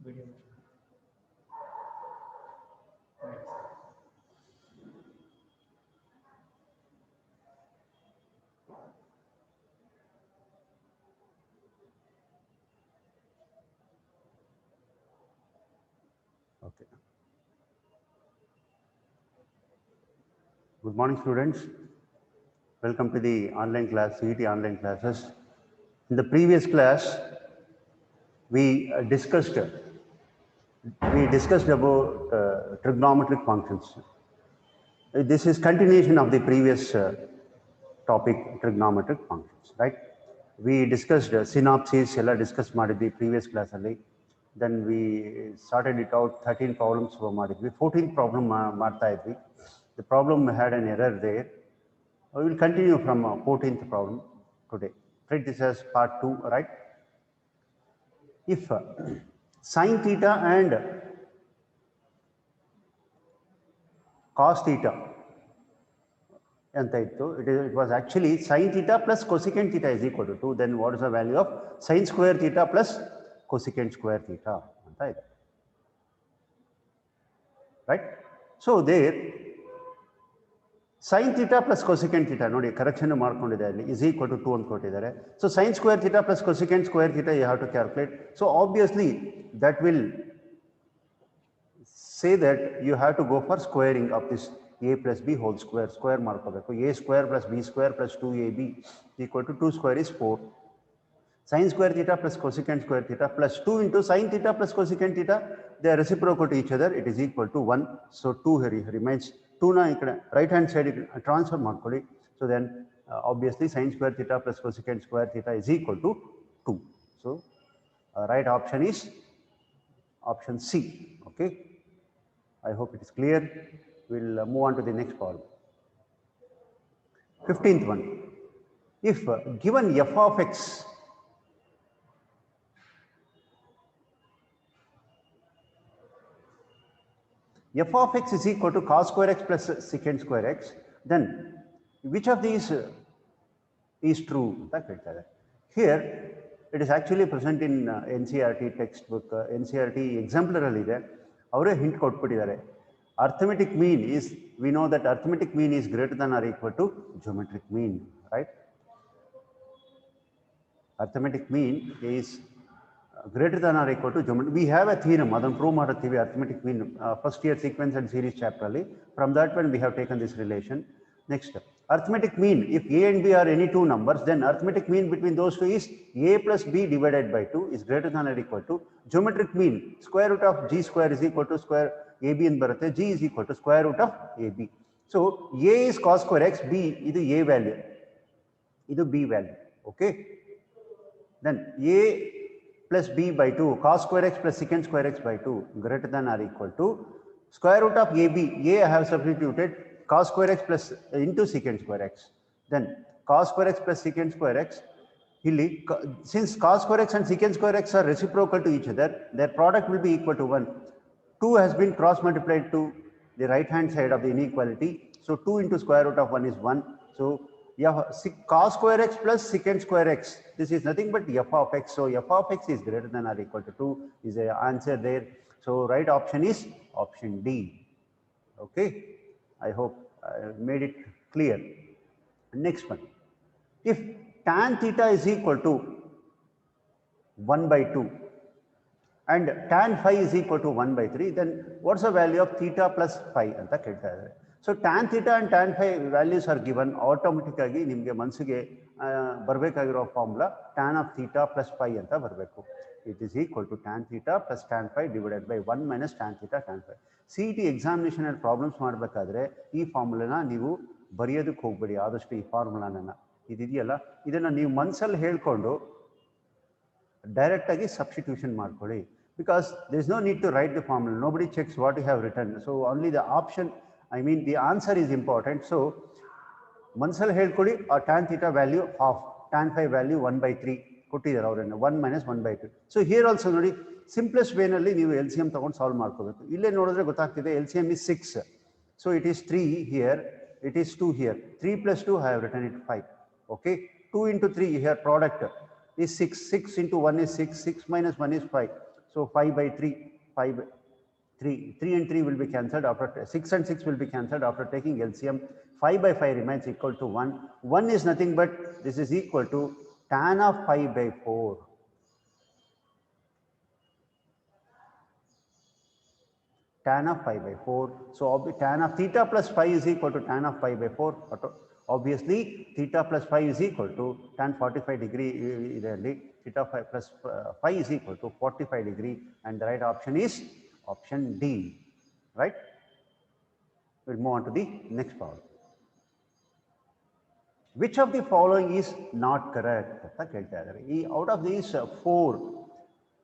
video. Okay. Good morning, students. Welcome to the online class, CET online classes. In the previous class, we discussed about trigonometric functions. This is continuation of the previous topic, trigonometric functions, right? We discussed synopsis, ella discuss the previous class alli. Then we started it out 13 problems for ಮಾಡಿದ್ವಿ 14th problem ಮಾಡ್ತಾ ಇದ್ವಿ. The problem had an error there. We will continue from 14th problem today. Treat this as part 2, right? If sin theta and cos theta it was actually sin theta plus cosecant theta is equal to 2. Then what is the value of sin square theta plus cosecant square theta? Right? So there sin theta plus cosecant theta ನೋಡಿ correction ಮಾಡ್ಕೊಂಡಿದೆ ಅಲ್ಲಿ is equal to 2 ಅಂತ ಕೊಟ್ಟಿದ್ದಾರೆ. So sin square theta plus cosecant square theta you have to calculate. So obviously that will say that you have to go for squaring of this a plus b whole square ಮಾಡ್ಕೋಬೇಕು. a square plus b square plus 2ab equal to 2 square is 4. Sin square theta plus cosecant square theta plus 2 into sin theta plus cosecant theta, they are reciprocal to each other, it is equal to 1. So 2 here remains. 2 na ikkada right hand side transfer ಮಾಡ್ಕೊಳ್ಳಿ. So then obviously sin square theta plus cosecant square theta is equal to 2. So right option is option C. Okay, I hope it is clear. We'll move on to the next problem. 15th one. If given f of x f of x is equal to cos square x plus secant square x, then which of these is true? Here it is actually present in NCERT textbook, NCERT exemplarily ಇದೆ. ಅವರೇ hint ಕೊಟ್ಬಿಟ್ಟಿದ್ದಾರೆ. Arithmetic mean is, we know that arithmetic mean is greater than or equal to geometric mean, right? Arithmetic mean is greater than or equal to geometric. We have a theorem, ಅದನ್ನು prove ಮಾಡುತ್ತೀವಿ arithmetic mean first year sequence and series chapter ಅಲ್ಲಿ. From that one we have taken this relation. Next, arithmetic mean, if a and b are any two numbers, then arithmetic mean between those two is a plus b divided by 2 is greater than or equal to geometric mean. Square root of g square is equal to square ab in ಬರುತ್ತೆ, g is equal to square root of ab. So a is cos square x, b ಇದು a value, ಇದು b value. Okay, then a plus b by 2 cos square x plus secant square x by 2 greater than or equal to square root of ab. A I have substituted cos square x plus into secant square x. Then cos square x plus secant square x. Since cos square x and secant square x are reciprocal to each other, their product will be equal to 1. 2 has been cross multiplied to the right hand side of the inequality. So 2 into square root of 1 is 1. So cos square x plus secant square x, this is nothing but f of x. So f of x is greater than or equal to 2 is the answer there. So right option is option D. Okay, I hope I made it clear. Next one, if tan theta is equal to 1 by 2 and tan phi is equal to 1 by 3, then what's the value of theta plus phi anta kelta idare. So tan theta and tan phi values are given. Automatically nimge ಮನಸ್ಸಿಗೆ ಬರಬೇಕಾಗಿರೋ formula tan of theta plus phi ಅಂತ ಬರಬೇಕು. It is equal to tan theta plus tan phi divided by 1 minus tan theta tan phi. CET examination ಅಲ್ಲಿ problems ಮಾಡಬೇಕಾದ್ರೆ ಈ ಫಾರ್ಮುಲಾನ ನೀವು ಬರೆಯೋದಕ್ಕೆ ಹೋಗಬೇಡಿ. ಆದಷ್ಟು ಈ ಫಾರ್ಮುಲಾನ ಇದೆಯಲ್ಲ ಇದನ್ನ ನೀವು ಮನಸ್ಸಲ್ಲಿ ಹೇಳ್ಕೊಂಡು ಡೈರೆಕ್ಟ್ ಆಗಿ ಸಬ್ಸ್ಟಿಟ್ಯೂಷನ್ ಮಾಡ್ಕೊಳ್ಳಿ. Because there is no need to write the formula. Nobody checks what you have written. So only the option, I mean the answer is important. So ಮನಸ್ಸಲ್ಲಿ ಹೇಳ್ಕೊಳ್ಳಿ ಆ tan theta value half, tan phi value 1 by 3 ಕೊಟ್ಟಿದ್ದಾರೆ ಅವರನ್ನು, 1 minus 1 by 2. So here also ನೋಡಿ simplest ವೇನಲ್ಲಿ ನೀವು LCM ತಗೊಂಡು solve ಮಾಡ್ಕೋಬೇಕು. ಇಲ್ಲೇ ನೋಡಿದ್ರೆ ಗೊತ್ತಾಗ್ತಿದೆ LCM is 6. So it is 3 here, it is 2 here. 3 plus 2 I have written it 5. Okay, 2 into 3 here product is 6. 6 into 1 is 6. 6 minus 1 is 5. So 5 by 3, 5 by 3, 3 and 3 will be cancelled after 6 and 6 will be cancelled after taking LCM. 5 by 5 remains equal to 1. 1 is nothing but this is equal to tan of pi by 4. Tan of pi by 4. So tan of theta plus phi is equal to tan of pi by 4. Obviously, theta plus phi is equal to tan 45 degree. Theta plus phi is equal to 45 degree, and the right option is option D. Right? We'll move on to the next problem. Which of the following is not correct? Out of these 4,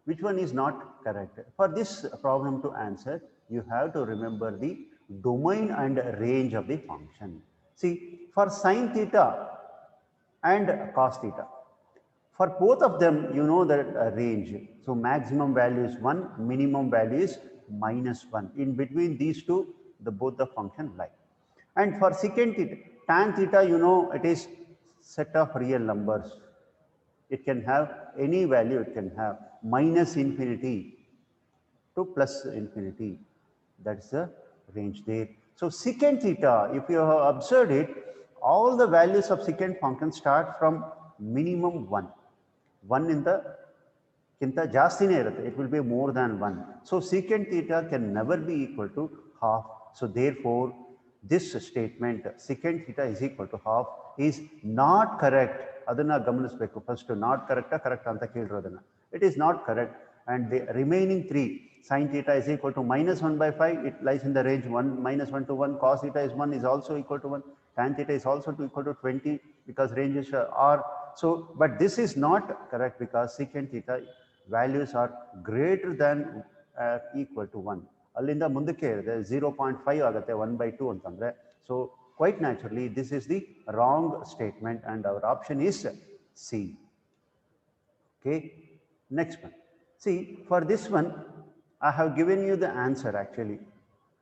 which one is not correct? For this problem to answer, you have to remember the domain and range of the function. See, for sine theta and cos theta, for both of them, you know that range. So maximum value is 1, minimum value is -1. In between these two, both the function lie. And for secant theta, tan theta, you know, it is set of real numbers. It can have any value, it can have minus infinity to plus infinity. That's the range there. So secant theta, if you have observed it, all the values of secant function start from minimum 1. 1 in the kinta jastine irutte. It will be more than 1. So secant theta can never be equal to half. So therefore, this statement secant theta is equal to half is not correct. Adanna gamanisbeku. First, not correct anta kelrodana. It is not correct. And the remaining 3, sin theta is equal to -1 by 5. It lies in the range 1, -1 to 1. Cos theta is 1 is also equal to 1. Tan theta is also equal to 20 because ranges are. So, but this is not correct because secant theta values are greater than equal to 1. Allinda mundakke 0.5 agate 1 by 2 antandre. So quite naturally, this is the wrong statement and our option is C. Okay, next one. See, for this one, I have given you the answer actually.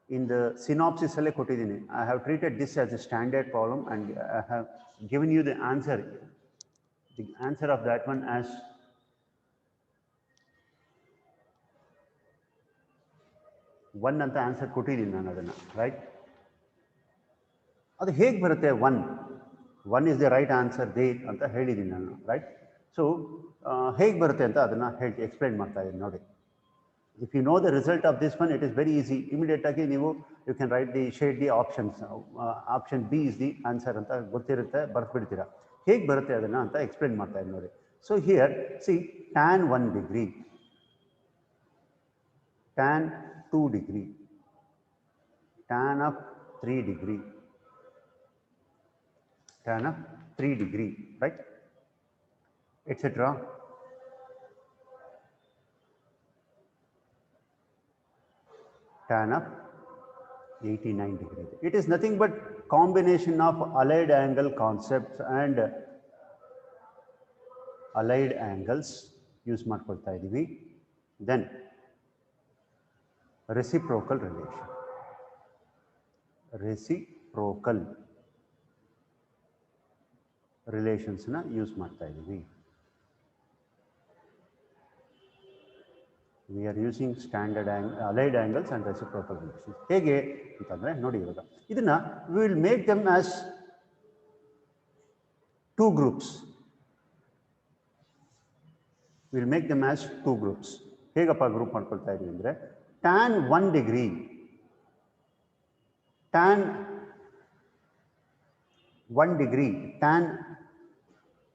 In the synopsis, I have treated this as a standard problem and I have given you the answer. The answer of that one as one anta answer kottidini nanu adana, right? Adu hege barutte 1. 1 is the right answer there anta helidini nanu, right? So hege barutte anta adana explain ಮಾಡ್ತಾ ಇದೀನಿ ನೋಡಿ. If you know the result of this one, it is very easy. Immediately you can write the shade the options. Option B is the answer anta ಗೊತ್ತಿರುತ್ತೆ ಬರ್ಬಿಡ್ತೀರಾ. ಹೇಗೆ ಬರುತ್ತೆ ಅದನ್ನ ಅಂತ explain ಮಾಡ್ತಾ ಇದೀನಿ ನೋಡಿ. So here see tan 1 degree, tan 2 degree, tan of 3 degree, tan of 3 degree, right, etc. Tan of 89 degree. It is nothing but combination of allied angle concepts and allied angles use ಮಾಡ್ಕೊಳ್ತಾ ಇದೀವಿ. Then reciprocal relation. Reciprocal relations na use ಮಾಡ್ತಾ ಇದೀವಿ. We are using standard allied angles and reciprocal relations. ಹೇಗೆ ಅಂತಂದ್ರೆ ನೋಡಿ ಇವಾಗ ಇದನ್ನ we will make them as 2 groups. We will make them as 2 groups. ಹೇಗಪ್ಪ ಗ್ರೂಪ್ ಮಾಡ್ಕೊಳ್ತಾ ಇದೀವಿ ಅಂದ್ರೆ tan 1 degree, tan 1 degree, tan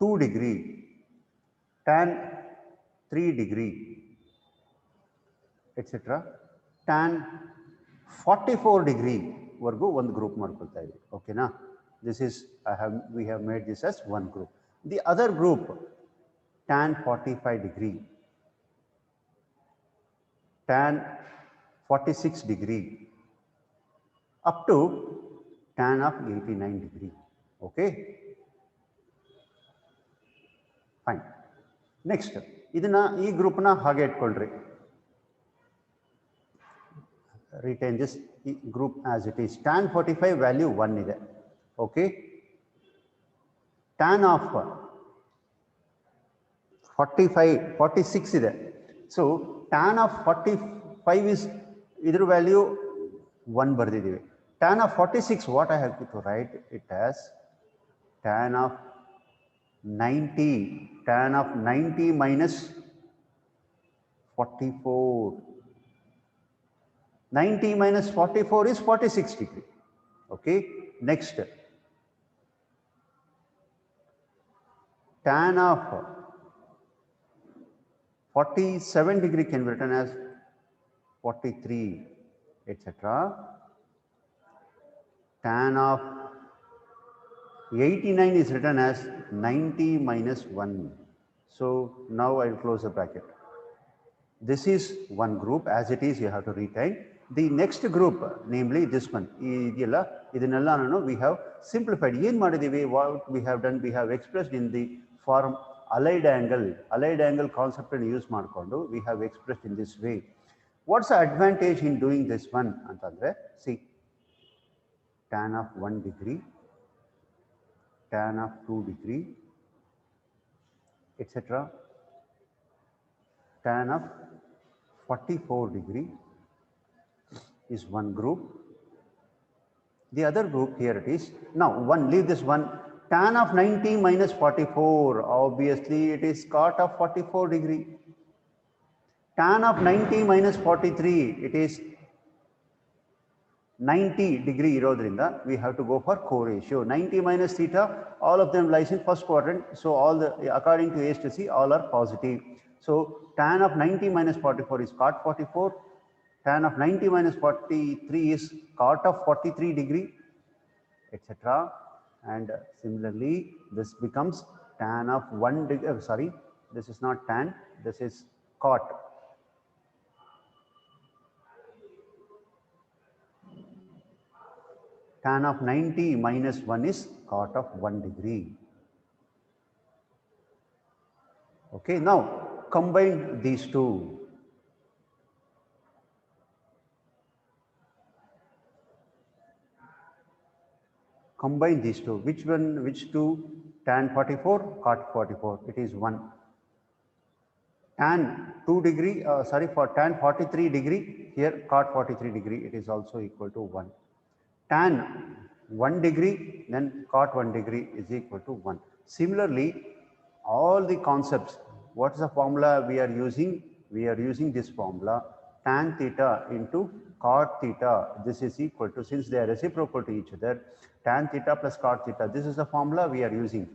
2 degree, tan 3 degree, etc. tan 44 degree ವರ್ಗೂ ಒಂದು ಗ್ರೂಪ್ ಮಾಡ್ಕೊಳ್ತಾ ಇದೀವಿ. ಓಕೆನಾ? This is we have made this as one group. The other group tan 45 degree, tan 46 degree up to tan of 89 degree. Okay, fine. Next ಇದನ್ನ ಈ group ನ ಹಾಗೆ ಇಟ್ಕೊಳ್ಳ್ರಿ. Retain this group as it is. Tan 45 value 1 ಇದೆ. Okay, tan of 46 ಇದೆ. So tan of 45 is either value 1 ಬರ್ದಿದ್ದೀವಿ. Tan of 46, what I have to write it as tan of 90, tan of 90 minus 44. 90 minus 44 is 46 degree. Okay, next. Tan of 47 degree can be written as 43, etc. Tan of 89 is written as 90 minus 1. So now I will close the bracket. This is one group. As it is, you have to retain. The next group, namely this one, we have simplified. What we have done, we have expressed in the form allied angle concept and use markondo. We have expressed in this way. What's the advantage in doing this one? See, tan of 1 degree, tan of 2 degree, etc. Tan of 44 degree is one group. The other group, here it is. Now, leave this one. Tan of 90 minus 44, obviously it is cot of 44 degree. Tan of 90 minus 43, it is 90 degree irodrinda, we have to go for co-ratio. 90 minus theta, all of them lies in first quadrant. So all the, according to A to C, all are positive. So tan of 90 minus 44 is cot 44. Tan of 90 minus 43 is cot of 43 degree, etc. And similarly, this becomes tan of 1 degree, sorry, this is not tan, this is cot. Tan of 90 minus 1 is cot of 1 degree. Okay, now combine these two. Combine these two. Which one? Which two? Tan 44, cot 44. It is 1. Tan 2 degree, for tan 43 degree, here cot 43 degree, it is also equal to 1. Tan 1 degree, then cot 1 degree is equal to 1. Similarly, all the concepts, what is the formula we are using? We are using this formula, tan theta into cot theta. This is equal to, since they are reciprocal to each other, tan theta plus cot theta. This is the formula we are using.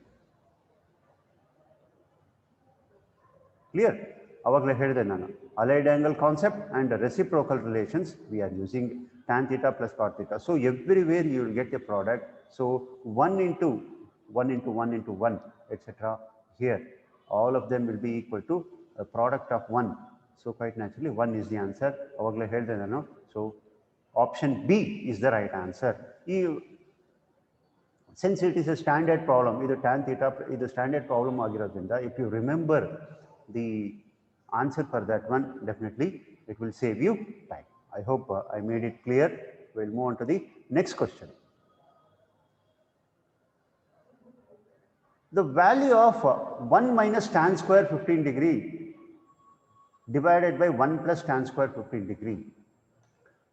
Clear? Allied angle concept and reciprocal relations we are using tan theta plus cot theta. So everywhere you will get a product. So 1 into 1 into 1 into 1, etc. Here, all of them will be equal to a product of 1. So quite naturally, 1 is the answer. So option B is the right answer. Since it is a standard problem, either tan theta is the standard problem, if you remember the answer for that one, definitely it will save you time. I hope I made it clear. We'll move on to the next question. The value of 1 minus tan square 15 degree divided by 1 plus tan square 15 degree.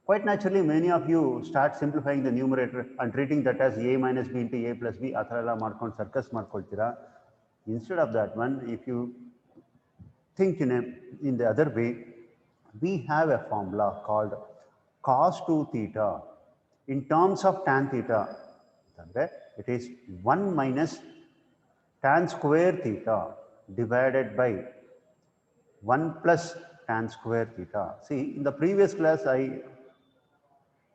Quite naturally, many of you start simplifying the numerator and treating that as a minus b into a plus b. Atharala markon circus markoltira. Instead of that one, if you think in the other way, we have a formula called cos 2 theta. In terms of tan theta, it is 1 minus tan square theta divided by 1 plus tan square theta. See, in the previous class, I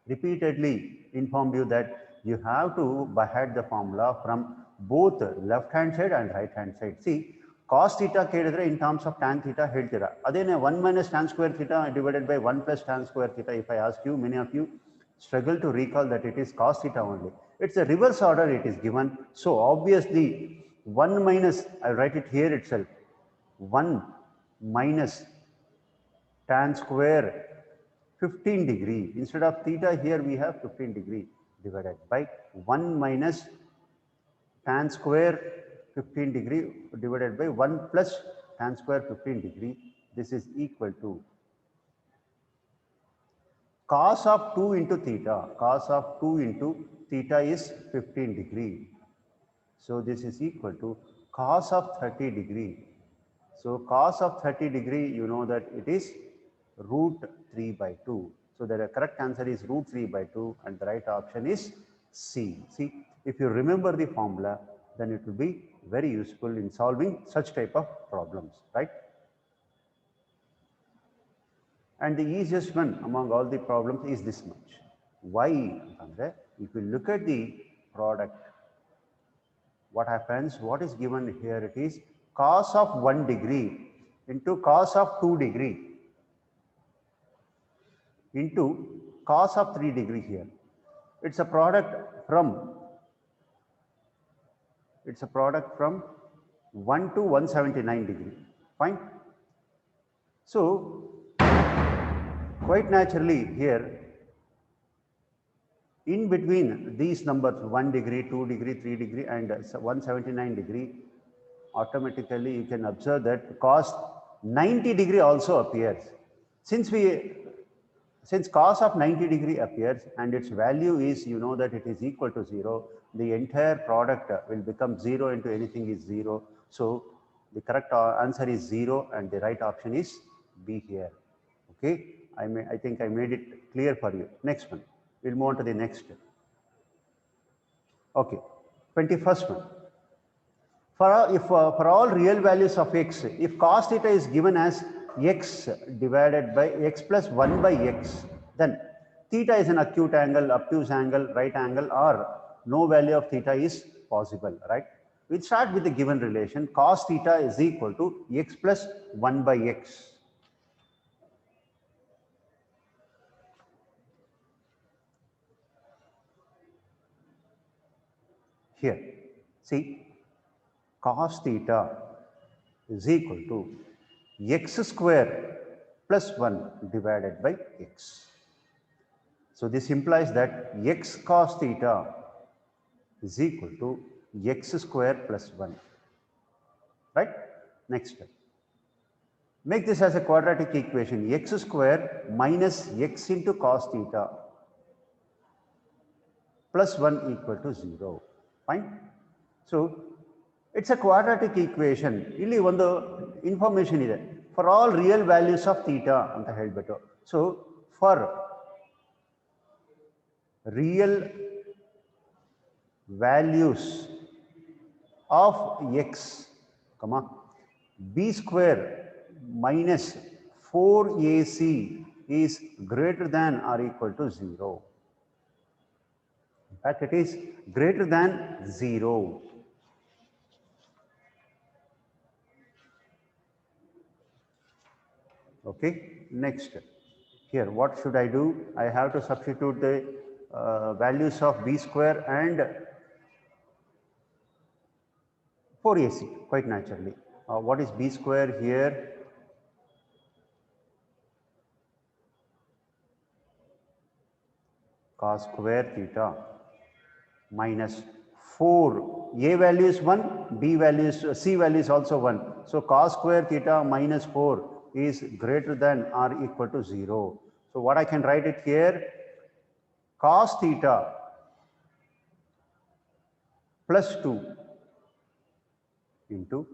repeatedly informed you that you have to by-head the formula from both left hand side and right hand side. See, cos theta in terms of tan theta heltira. Adene 1 minus tan square theta divided by 1 plus tan square theta. If I ask you, many of you struggle to recall that it is cos theta only. It's a reverse order it is given. So obviously 1 minus, I'll write it here itself, 1 minus tan square 15 degree. Instead of theta, here we have 15 degree divided by 1 minus tan square 15 degree divided by 1 plus tan square 15 degree. This is equal to cos of 2 into theta, cos of 2 into theta is 15 degree. So this is equal to cos of 30 degree. So cos of 30 degree, you know that it is root 3 by 2. So the correct answer is root 3 by 2 and the right option is C. See, if you remember the formula, then it will be very useful in solving such type of problems, right? And the easiest one among all the problems is this much. Why? If you look at the product, what happens? What is given here? It is cos of 1 degree into cos of 2 degree into cos of 3 degree here. It's a product from 1 to 179 degree. Fine. So quite naturally here, in between these numbers 1 degree, 2 degree, 3 degree and 179 degree, automatically you can observe that cos 90 degree also appears. Since cos of 90 degree appears and its value is, you know that it is equal to 0, the entire product will become 0 into anything is 0. So the correct answer is 0 and the right option is B here. Okay, I think I made it clear for you. Next one, we'll move on to the next. Okay, 21st one. For all real values of x, if cos theta is given as x divided by x plus 1 by x, then theta is an acute angle, obtuse angle, right angle, or no value of theta is possible, right? We start with the given relation. Cos theta is equal to x plus 1 by x. Here, see, cos theta is equal to x square plus 1 divided by x. So this implies that x cos theta is equal to x square plus 1. Right? Next step. Make this as a quadratic equation. X square minus x into cos theta plus 1 equal to 0. Fine? So it's a quadratic equation. Illi one information ide. For all real values of theta anta helbiಟ್ಟು. So for real values of x, b square minus 4ac is greater than or equal to 0. In fact, it is greater than 0. Okay, next. Here, what should I do? I have to substitute the values of b square and 4ac quite naturally. What is b square here? Cos square theta minus 4. A value is 1, b value is, c value is also 1. So cos square theta minus 4 is greater than or equal to 0. So what I can write it here? Cos theta plus 2 into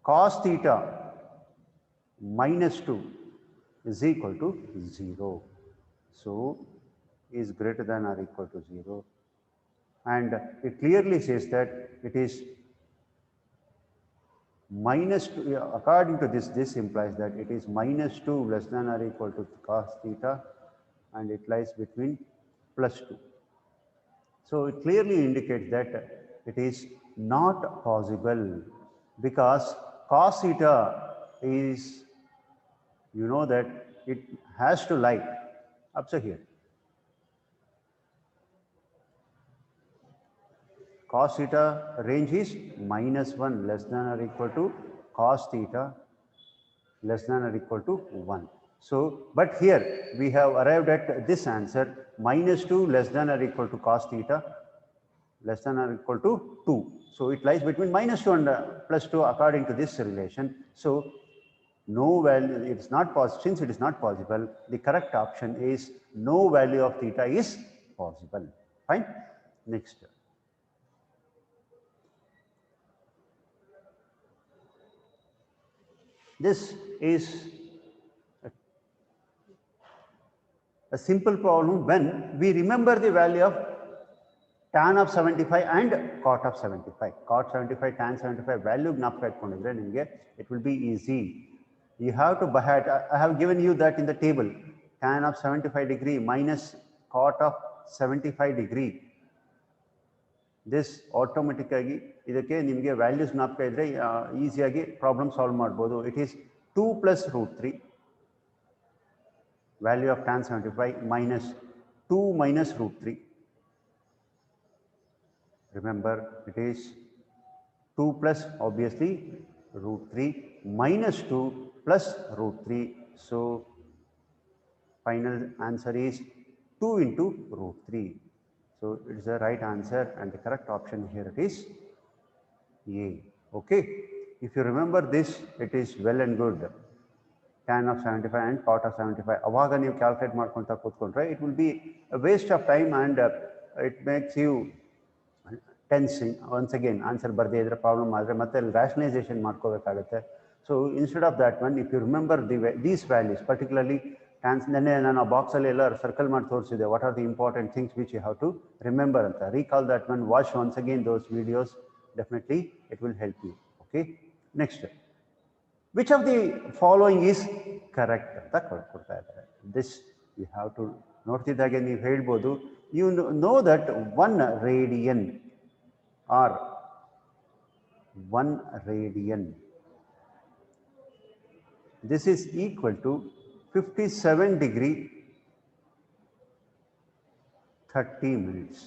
cos theta minus 2 is equal to 0. So is greater than or equal to 0. And it clearly says that it is minus 2, according to this implies that it is minus 2 less than or equal to cos theta, and it lies between plus 2. So it clearly indicates that it is not possible because cos theta is, you know that it has to lie up to here. Cos theta range is minus 1 less than or equal to cos theta less than or equal to 1. So, but here we have arrived at this answer, minus 2 less than or equal to cos theta less than or equal to 2. So it lies between minus 2 and plus 2 according to this relation. So No value, it's not possible. Since it is not possible, the correct option is no value of theta is possible. Fine. Next. This is a simple problem when we remember the value of tan of 75 and cot of 75. Cot 75, tan 75 value it will be easy. You have to by heart. I have given you that in the table. Tan of 75 degree minus cot of 75 degree. This automatically ಇದಕ್ಕೆ ನಿಮಗೆ values ಜ್ಞಾಪಕ ಇದ್ರೆ ಈಸಿಯಾಗಿ problem solve ಮಾಡಬಹುದು. It is 2 plus root 3 value of tan 75 minus 2 minus root 3. Remember, it is 2 plus obviously root 3 minus 2 plus root 3. So final answer is 2 into root 3. So it is the right answer, and the correct option here it is A. Okay. If you remember this, it is well and good. Tan of 75 and cot of 75. Avaga you calculate ಮಾಡ್ಕೊಂತ ಕೂತ್ಕೊಂಡ್ರೆ it will be a waste of time, and it makes you tensing. Once again, answer ಬರ್ದೇ ಇದ್ರೆ problem ಆದರೆ ಮತ್ತೆ rationalization ಮಾಡ್ಕೋಬೇಕಾಗುತ್ತೆ. So instead of that one, if you remember these values, particularly ನೆನ್ನೆ ನಾನು ಆ ಬಾಕ್ಸಲ್ಲಿ ಎಲ್ಲ ಸರ್ಕಲ್ ಮಾಡಿ ತೋರಿಸಿದೆ. What are the important things which you have to remember ಅಂತ. Recall that one, watch once again those videos. Definitely it will help you. Okay. Next, which of the following is correct ಅಂತ ಕೊಡ್ತಾ ಇದ್ದಾರೆ. This you have to ನೋಡ್ತಿದ್ದಾಗೆ ನೀವು ಹೇಳ್ಬೋದು, you know that 1 radian or 1 radian, this is equal to 57 degree 30 minutes.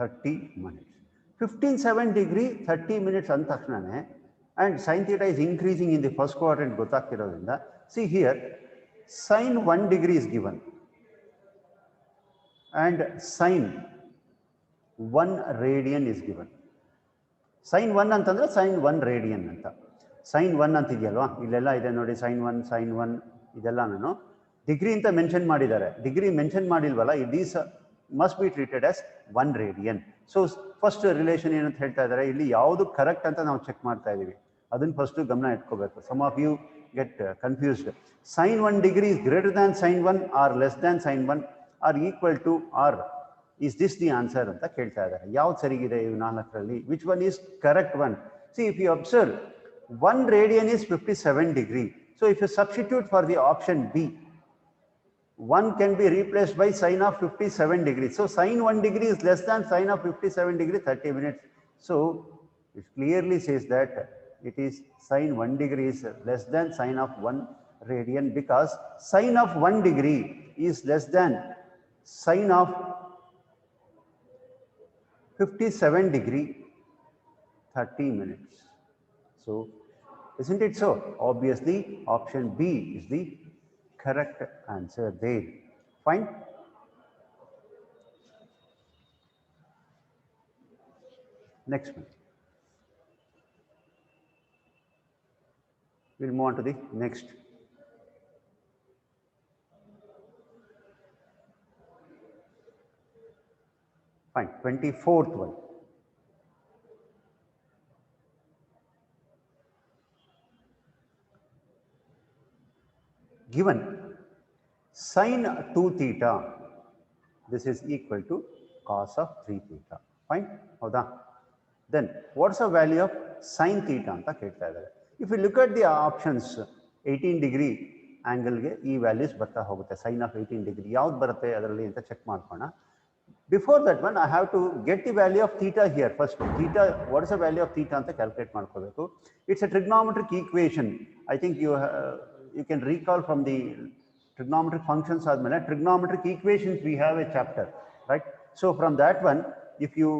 30 minutes. 57 degree 30 minutes ಅಂದ ತಕ್ಷಣನೇ, and sin theta is increasing in the first quadrant ಗೊತ್ತಾಗ್ತಿರೋದ್ರಿಂದ, see here sin 1 degree is given and sin 1 radian is given. sin 1 ಅಂತಂದ್ರೆ sin 1 radian ಅಂತ. sin 1 ಅಂತ ಇದೆಯಲ್ವಾ, ಇಲ್ಲೆಲ್ಲ ಇದೆ ನೋಡಿ, sin 1 ಇದೆಲ್ಲ ನಾನು ಡಿಗ್ರಿ ಅಂತ ಮೆನ್ಷನ್ ಮಾಡಿದ್ದಾರೆ. ಡಿಗ್ರಿ ಮೆನ್ಷನ್ ಮಾಡಿಲ್ವಲ್ಲ, it is must be treated as 1 radian. So first relation ಏನಂತ ಹೇಳ್ತಾ ಇದ್ದಾರೆ, ಇಲ್ಲಿ ಯಾವುದು ಕರೆಕ್ಟ್ ಅಂತ ನಾವು ಚೆಕ್ ಮಾಡ್ತಾ ಇದೀವಿ. ಅದನ್ನ ಫಸ್ಟ್ ಗಮನ ಇಟ್ಕೋಬೇಕು. Some of you get confused. sin 1 degree is greater than sin 1 or less than sin 1 or equal to or is this the answer ಅಂತ ಕೇಳ್ತಾ ಇದ್ದಾರೆ. ಯಾವ್ದು ಸರಿಗಿದೆ ಇವು ನಾಲ್ಕರಲ್ಲಿ? Which one is correct one? See, if you observe, 1 radian is 57 degree. So if you substitute for the option B, 1 can be replaced by sin of 57 degrees. So sin 1 degree is less than sin of 57 degree 30 minutes. So it clearly says that it is sin 1 degree is less than sin of 1 radian, because sin of 1 degree is less than sin of 57 degree 30 minutes. So isn't it so? Obviously option B is the correct answer there. Fine. Next one. We'll move on to the next. Fine. 24th one. Given sin 2 theta, this is equal to cos of 3 theta. Fine. Howda? Then what's the value of sin theta anta kelta idare. If you look at the options, 18 degree angle ge ee values barta hogutte. Sin of 18 degree yaud barutte adaralli anta check ಮಾಡ್ಕೋಣ. Before that one, I have to get the value of theta here first. Theta, what is the value of theta anta calculate ಮಾಡ್ಕೋಬೇಕು. It's a trigonometric equation. I think you can recall from the trigonometric functions as well. Trigonometric equations, we have a chapter, right? So from that one, if you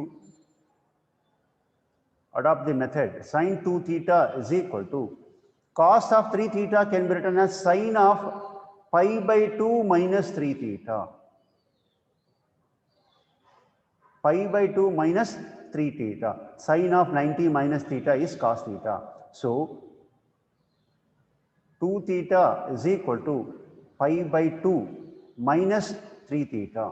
adopt the method, sin 2 theta is equal to cos of 3 theta can be written as sin of pi by 2 minus 3 theta. Pi by 2 minus 3 theta. Sin of 90 minus theta is cos theta. So 2 theta is equal to pi by 2 minus 3 theta.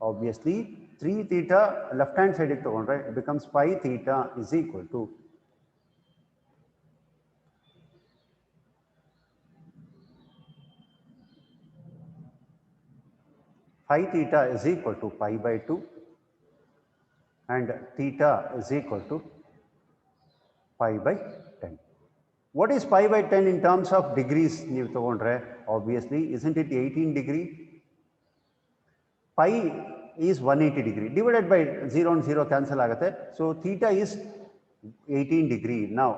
Obviously, 3 theta left hand side it becomes pi theta is equal to phi theta is equal to pi by 2 and theta is equal to pi by 10. What is pi by 10 in terms of degrees? Obviously, isn't it 18 degree? Pi is 180 degree divided by 0 and 0 cancel agate. So theta is 18 degree. Now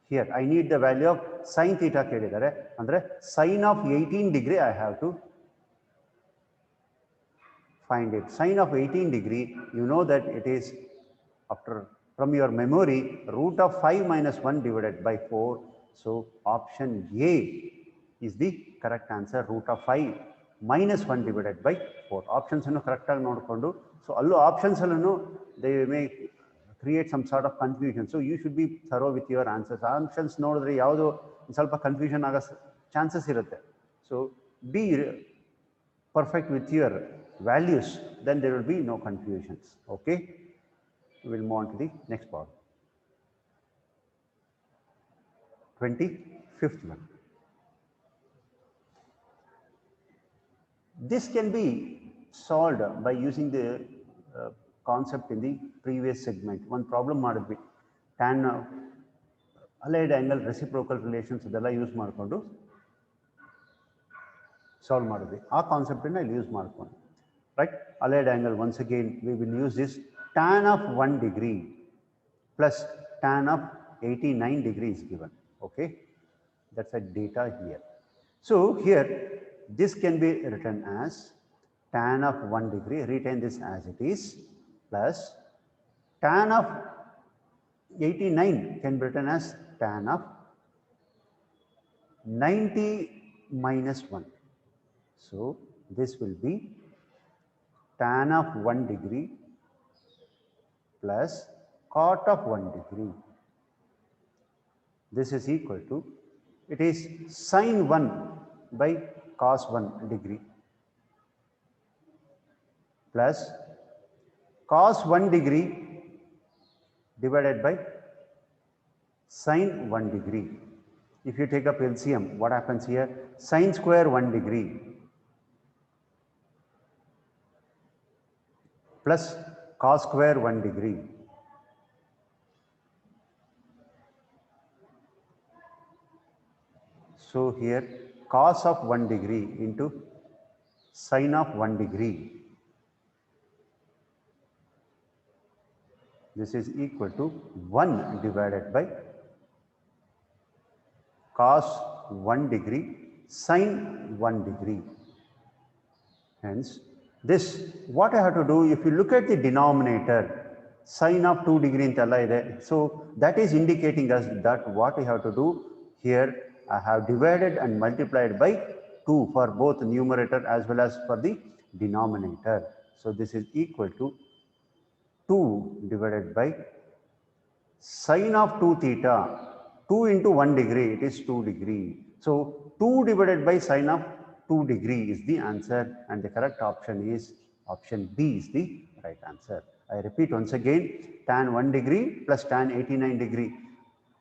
here I need the value of sin theta kedidare andre sin of 18 degree I have to find it. Sin of 18 degree, you know that it is after from your memory root of 5 minus 1 divided by 4. So option A is the correct answer, root of 5 minus 1 divided by 4. Options are correct. So all options they may create some sort of confusion. So you should be thorough with your answers. Options nodidre yavado ಸ್ವಲ್ಪ confusion ಆಗ chances ಇರುತ್ತೆ. So be perfect with your values, then there will be no confusions. Okay, we will move on to the next part. 25th one. This can be solved by using the concept in the previous segment. One problem ಮಾಡಿದ್ವಿ, tan allied angle reciprocal relations ಇದೆಲ್ಲ use ಮಾಡಿಕೊಂಡು solve ಮಾಡಿದ್ವಿ. ಆ concept ಅನ್ನು ಇಲ್ಲಿ use ಮಾಡ್ಕೊಂಡು, right? Allied angle, once again we will use this tan of 1 degree plus tan of 89 degrees given. Okay, that's a data here. So here this can be written as tan of 1 degree, retain this as it is, plus tan of 89 can be written as tan of 90 minus 1. So this will be tan of 1 degree plus cot of 1 degree. This is equal to, it is sin 1 by cos 1 degree plus cos 1 degree divided by sin 1 degree. If you take up LCM, what happens here? Sin square 1 degree plus cos square 1 degree so here cos of 1 degree into sin of 1 degree, this is equal to 1 divided by cos 1 degree sin 1 degree. Hence this, what I have to do, if you look at the denominator, sin of 2 degree intella ide, so that is indicating us that what I have to do here, I have divided and multiplied by 2 for both numerator as well as for the denominator. So this is equal to 2 divided by sin of 2 theta, 2 into 1 degree, it is 2 degree. So 2 divided by sin of 2 degree is the answer, and the correct option is option B is the right answer. I repeat once again, tan 1 degree plus tan 89 degree.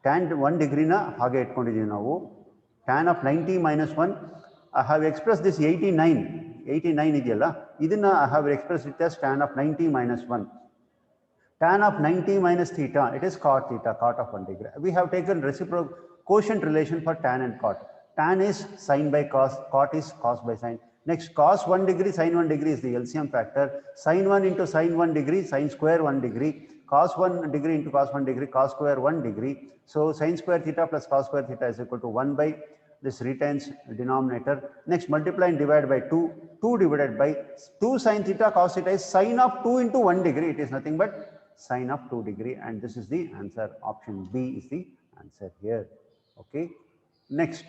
Tan 1 degree na hage itkondidivi navu. Tan of 90 minus 1, I have expressed this 89 idiyalla, idina I have expressed it as tan of 90 minus 1. Tan of 90 minus theta, it is cot theta, cot of 1 degree. We have taken reciprocal quotient relation for tan and cot. Tan is sin by cos, cot is cos by sin. Next, cos 1 degree, sin 1 degree is the LCM factor. Sin 1 into sin 1 degree, sin square 1 degree. Cos 1 degree into cos 1 degree, cos square 1 degree. So sin square theta plus cos square theta is equal to 1 by this retains denominator. Next, multiply and divide by 2. 2 divided by 2 sin theta cos theta is sin of 2 into 1 degree. It is nothing but sin of 2 degree, and this is the answer. Option B is the answer here. Okay. Next.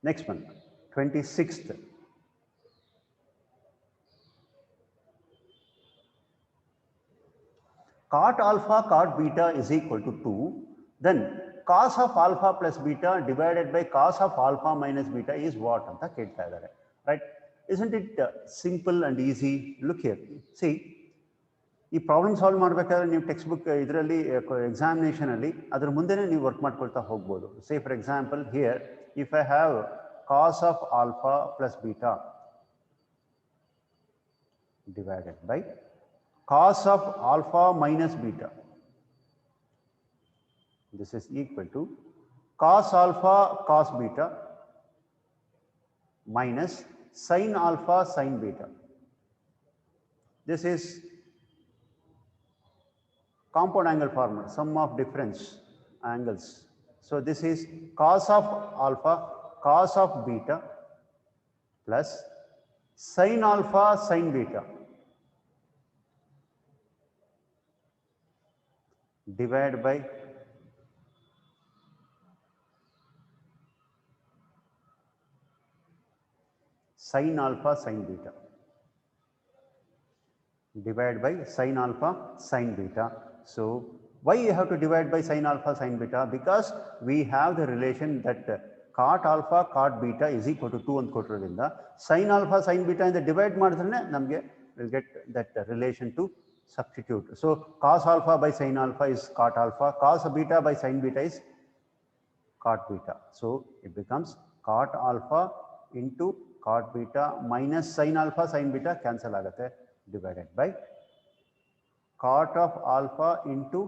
Next one, 26th. cot alpha cot beta is equal to 2, then cos of alpha plus beta divided by cos of alpha minus beta is what anta kelta idare, right? Isn't it simple and easy? Look here, see, ಈ problem solve ಮಾಡಬೇಕಾದ್ರೆ ನೀವು text book ಇದರಲ್ಲಿ ಎಕ್ಸಾಮಿನೇಷನಲ್ಲಿ ಅದ್ರ ಮುಂದೆನೇ ನೀವು work ಮಾಡ್ಕೊಳ್ತಾ ಹೋಗ್ಬೋದು. Say for example here if I have cos of alpha plus beta divided by cos of alpha minus beta, this is equal to cos alpha cos beta minus sin alpha sin beta. This is compound angle formula, sum of difference angles. So this is cos of alpha cos of beta plus sin alpha sin beta divided by sin alpha sin beta divided by sin alpha sin beta. So why you have to divide by sin alpha sin beta? Because we have the relation that cot alpha cot beta is equal to 2 ಅಂತ ಕೊಟ್ಟಿರೋದ್ರಿಂದ sin alpha sin beta ಇಂದ divide ಮಾಡಿದ್ರೆ ನಮಗೆ will get that relation to substitute. So cos alpha by sin alpha is cot alpha, cos beta by sin beta is cot beta. So it becomes cot alpha into cot beta minus sin alpha sin beta cancel ಆಗುತ್ತೆ, divided by cot of alpha into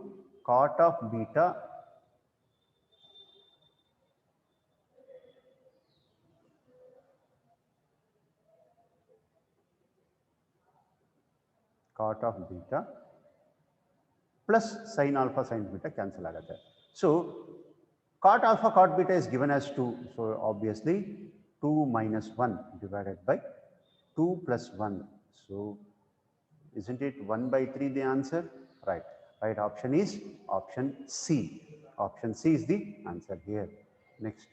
cot of beta cot of beta plus sin alpha sin beta cancel ಆಗುತ್ತೆ. So cot alpha cot beta is given as 2, so obviously 2 minus 1 divided by 2 plus 1. So isn't it 1 by 3 the answer? Right. Right option is option C. Option C is the answer here. Next.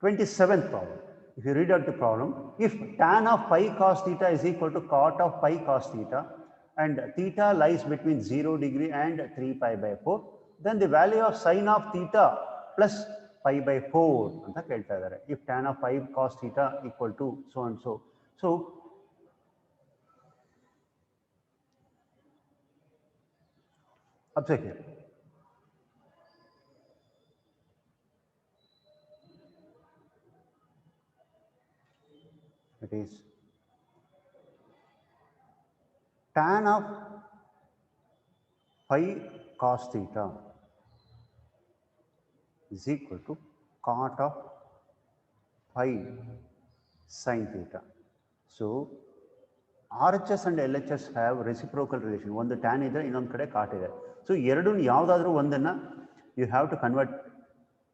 27th problem. If you read out the problem, if tan of pi cos theta is equal to cot of pi cos theta and theta lies between 0 degree and 3 pi by 4, then the value of sin of theta plus pi by 4 ಅಂತ ಕೇಳ್ತಾ ಇದ್ದಾರೆ. If tan of pi cos theta equal to so and so. So observe here. It is tan of pi cos theta is equal to cot of pi sin theta. So RHS and LHS have reciprocal relation. ಒಂದು tan ಇದೆ, ಇನ್ನೊಂದು ಕಡೆ cot ಇದೆ. So ಎರಡು ಯಾವುದಾದರೂ ಒಂದನ್ನ you have to convert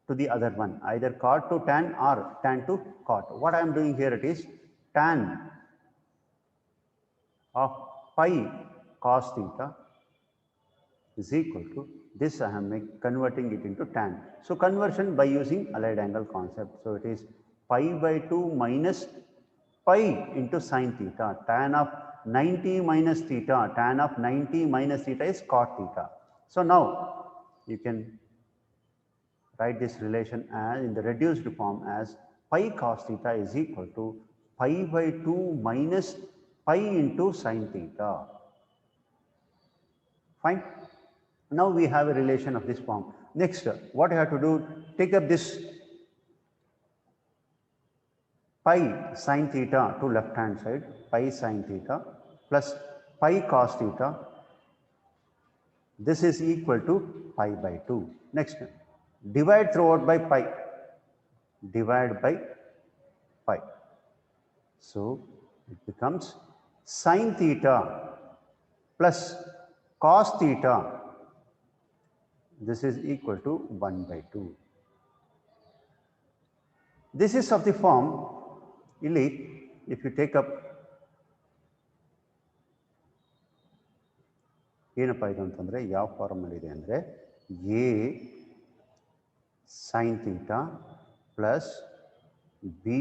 to the other one, either cot to tan or tan to cot. What I am doing here, it is tan of pi cos theta is equal to this. I am converting it into tan. So conversion by using allied angle concept. So it is pi by 2 minus pi into sin theta. Tan of 90 minus theta. Tan of 90 minus theta is cot theta. So now you can write this relation as in the reduced form as pi cos theta is equal to pi by 2 minus pi into sin theta. Fine. Now we have a relation of this form. Next, what you have to do, take up this pi sin theta to left hand side, pi sin theta plus pi cos theta. This is equal to pi by 2. Next, divide throughout by pi. Divide by pi. So it becomes sin theta plus cos theta. This is equal to 1 by 2. This is of the form, illi, if you take up ಏನಪ್ಪ ಇದು ಅಂತಂದರೆ ಯಾವ ಫಾರ್ಮಲ್ಲಿ ಇದೆ ಅಂದರೆ A sin theta plus b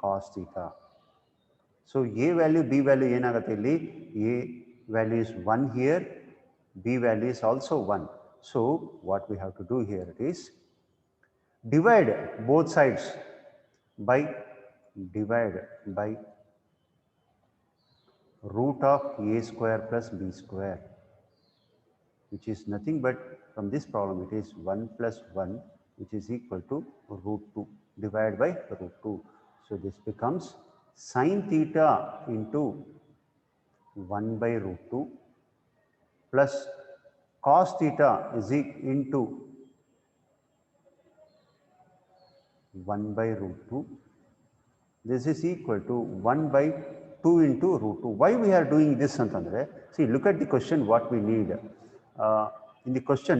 cos theta. So A value, B value ಏನಾಗುತ್ತೆ ಇಲ್ಲಿ? A value is 1 here, B value is also 1. So what we have to do here is divide both sides by root of A square plus B square, which is nothing but from this problem it is 1 plus 1, which is equal to root 2 divided by root 2. So this becomes sin theta into 1 by root 2 plus cos theta is into 1 by root 2. This is equal to 1 by 2 into root 2. Why we are doing this? See, look at the question what we need. In the question,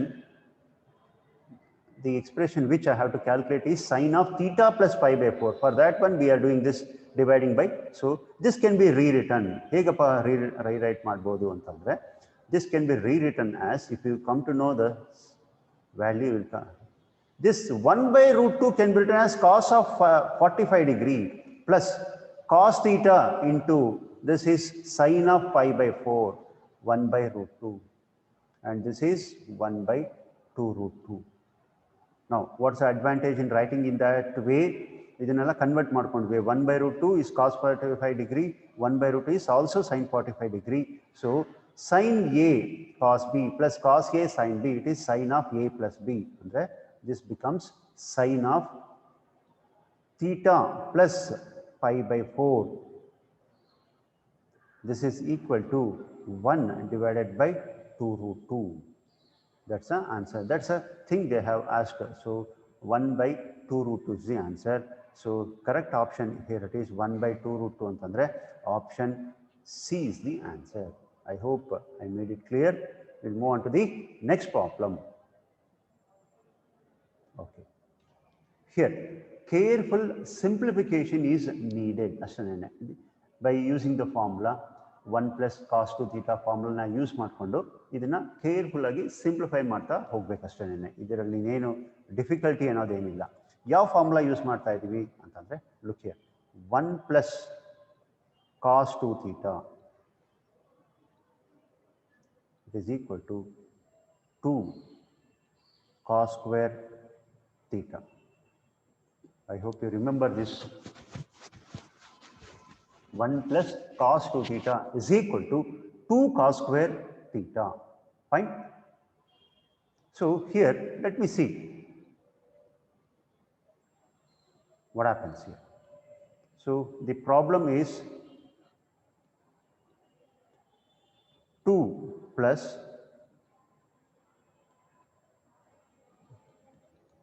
the expression which I have to calculate is sin of theta plus pi by 4. For that one, we are doing this dividing by. So this can be rewritten. Rewrite ಮಾಡಬಹುದು ಅಂತಂದ್ರೆ this can be rewritten as, if you come to know the value, this 1 by root 2 can be written as cos of 45 degree plus cos theta into, this is sin of pi by 4, 1 by root 2, and this is 1 by 2 root 2. Now, what's the advantage in writing in that way? ಇದನ್ನೆಲ್ಲ convert ಮಾಡ್ಕೊಂಡ್ವಿ. 1 by root 2 is cos 45 degree, 1 by root 2 is also sin 45 degree. So sin A cos B plus cos A sin B, it is sin of A plus B. This becomes sin of theta plus pi by 4. This is equal to 1 divided by 2 root 2. That's the answer. That's a thing they have asked. So 1 by 2 root 2 is the answer. So correct option here, it is 1 by 2 root 2 antandre option C is the answer. I hope I made it clear. We'll move on to the next problem. Okay. Here, careful simplification is needed. By using the formula 1 plus cos 2 theta formula na use ಮಾಡ್ಕೊಂಡು ಇದನ್ನ careful ಆಗಿ simplify ಮಾಡ್ತಾ ಹೋಗ್ಬೇಕಷ್ಟೇನೆ. ಇದರಲ್ಲಿ ಏನು difficulty ಅನ್ನೋದೇನಿಲ್ಲ. ಯಾವ formula use ಮಾಡ್ತಾ ಇದೀವಿ ಅಂತಂದ್ರೆ, look here, 1 plus cos 2 theta is equal to 2 cos square theta. I hope you remember this. 1 plus cos 2 theta is equal to 2 cos square theta. Fine. So here, let me see what happens here. So the problem is 2 plus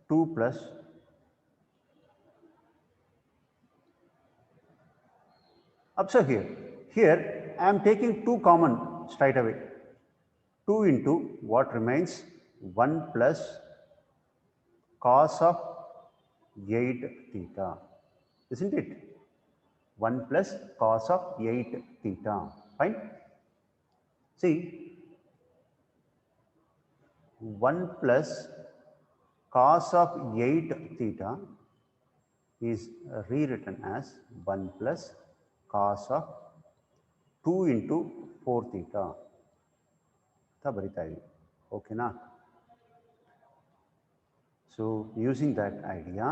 2 plus observe here I am taking 2 common straight away. 2 into what remains, 1 plus cos of 8 theta, isn't it? 1 plus cos of 8 theta. Fine. See, 1 plus cos of 8 theta is rewritten as 1 plus cos of 2 into 4 theta. Okay, na? So using that idea,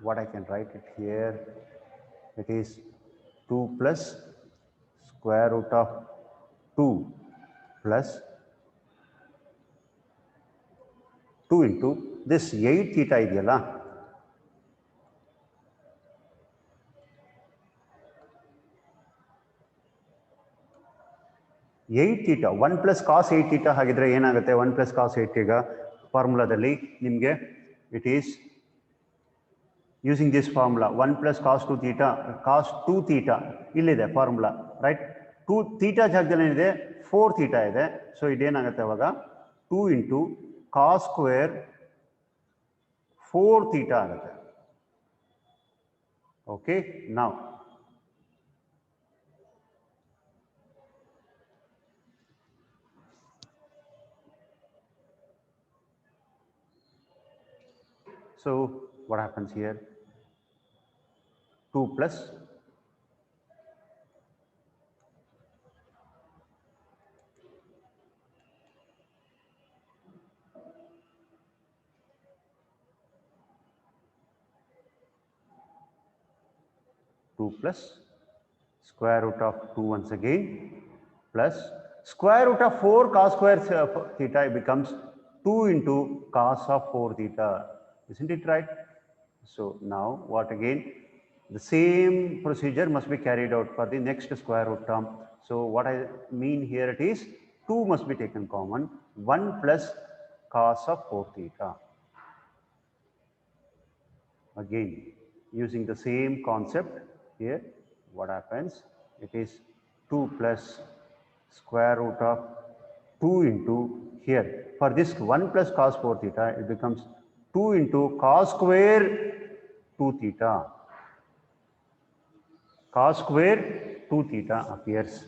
what I can write it here, it is 2 plus square root of 2 plus 2 into this 8 theta ideyalla, eight theta 1 plus cos 8 theta ಹಾಗಿದ್ರೆ ಏನಾಗುತ್ತೆ, 1 plus cos 8 ಈಗ ಫಾರ್ಮುಲಾದಲ್ಲಿ ನಿಮಗೆ it is using this formula 1 plus cos 2 theta, cos 2 theta ಇಲ್ಲಿದೆ ಫಾರ್ಮುಲಾ, right? 2 theta ಜಾಗದಲ್ಲಿ ಏನಿದೆ 4 theta ಇದೆ. ಸೊ ಇದೇನಾಗುತ್ತೆ ಅವಾಗ 2 ಇಂಟು ಕಾಸ್ ಸ್ಕ್ವೇರ್ 4 ಥೀಟಾ ಆಗುತ್ತೆ. ಓಕೆ, ನಾವು so what happens here, 2 plus 2 plus square root of 2 once again plus square root of 4 cos square theta, it becomes 2 into cos of 4 theta. Isn't it right? So now what again? The same procedure must be carried out for the next square root term. So what I mean here, it is 2 must be taken common, 1 plus cos of 4 theta. Again, using the same concept here, what happens? It is 2 plus square root of 2 into here. For this 1 plus cos 4 theta, it becomes 2 into cos square 2 theta. Cos square 2 theta appears.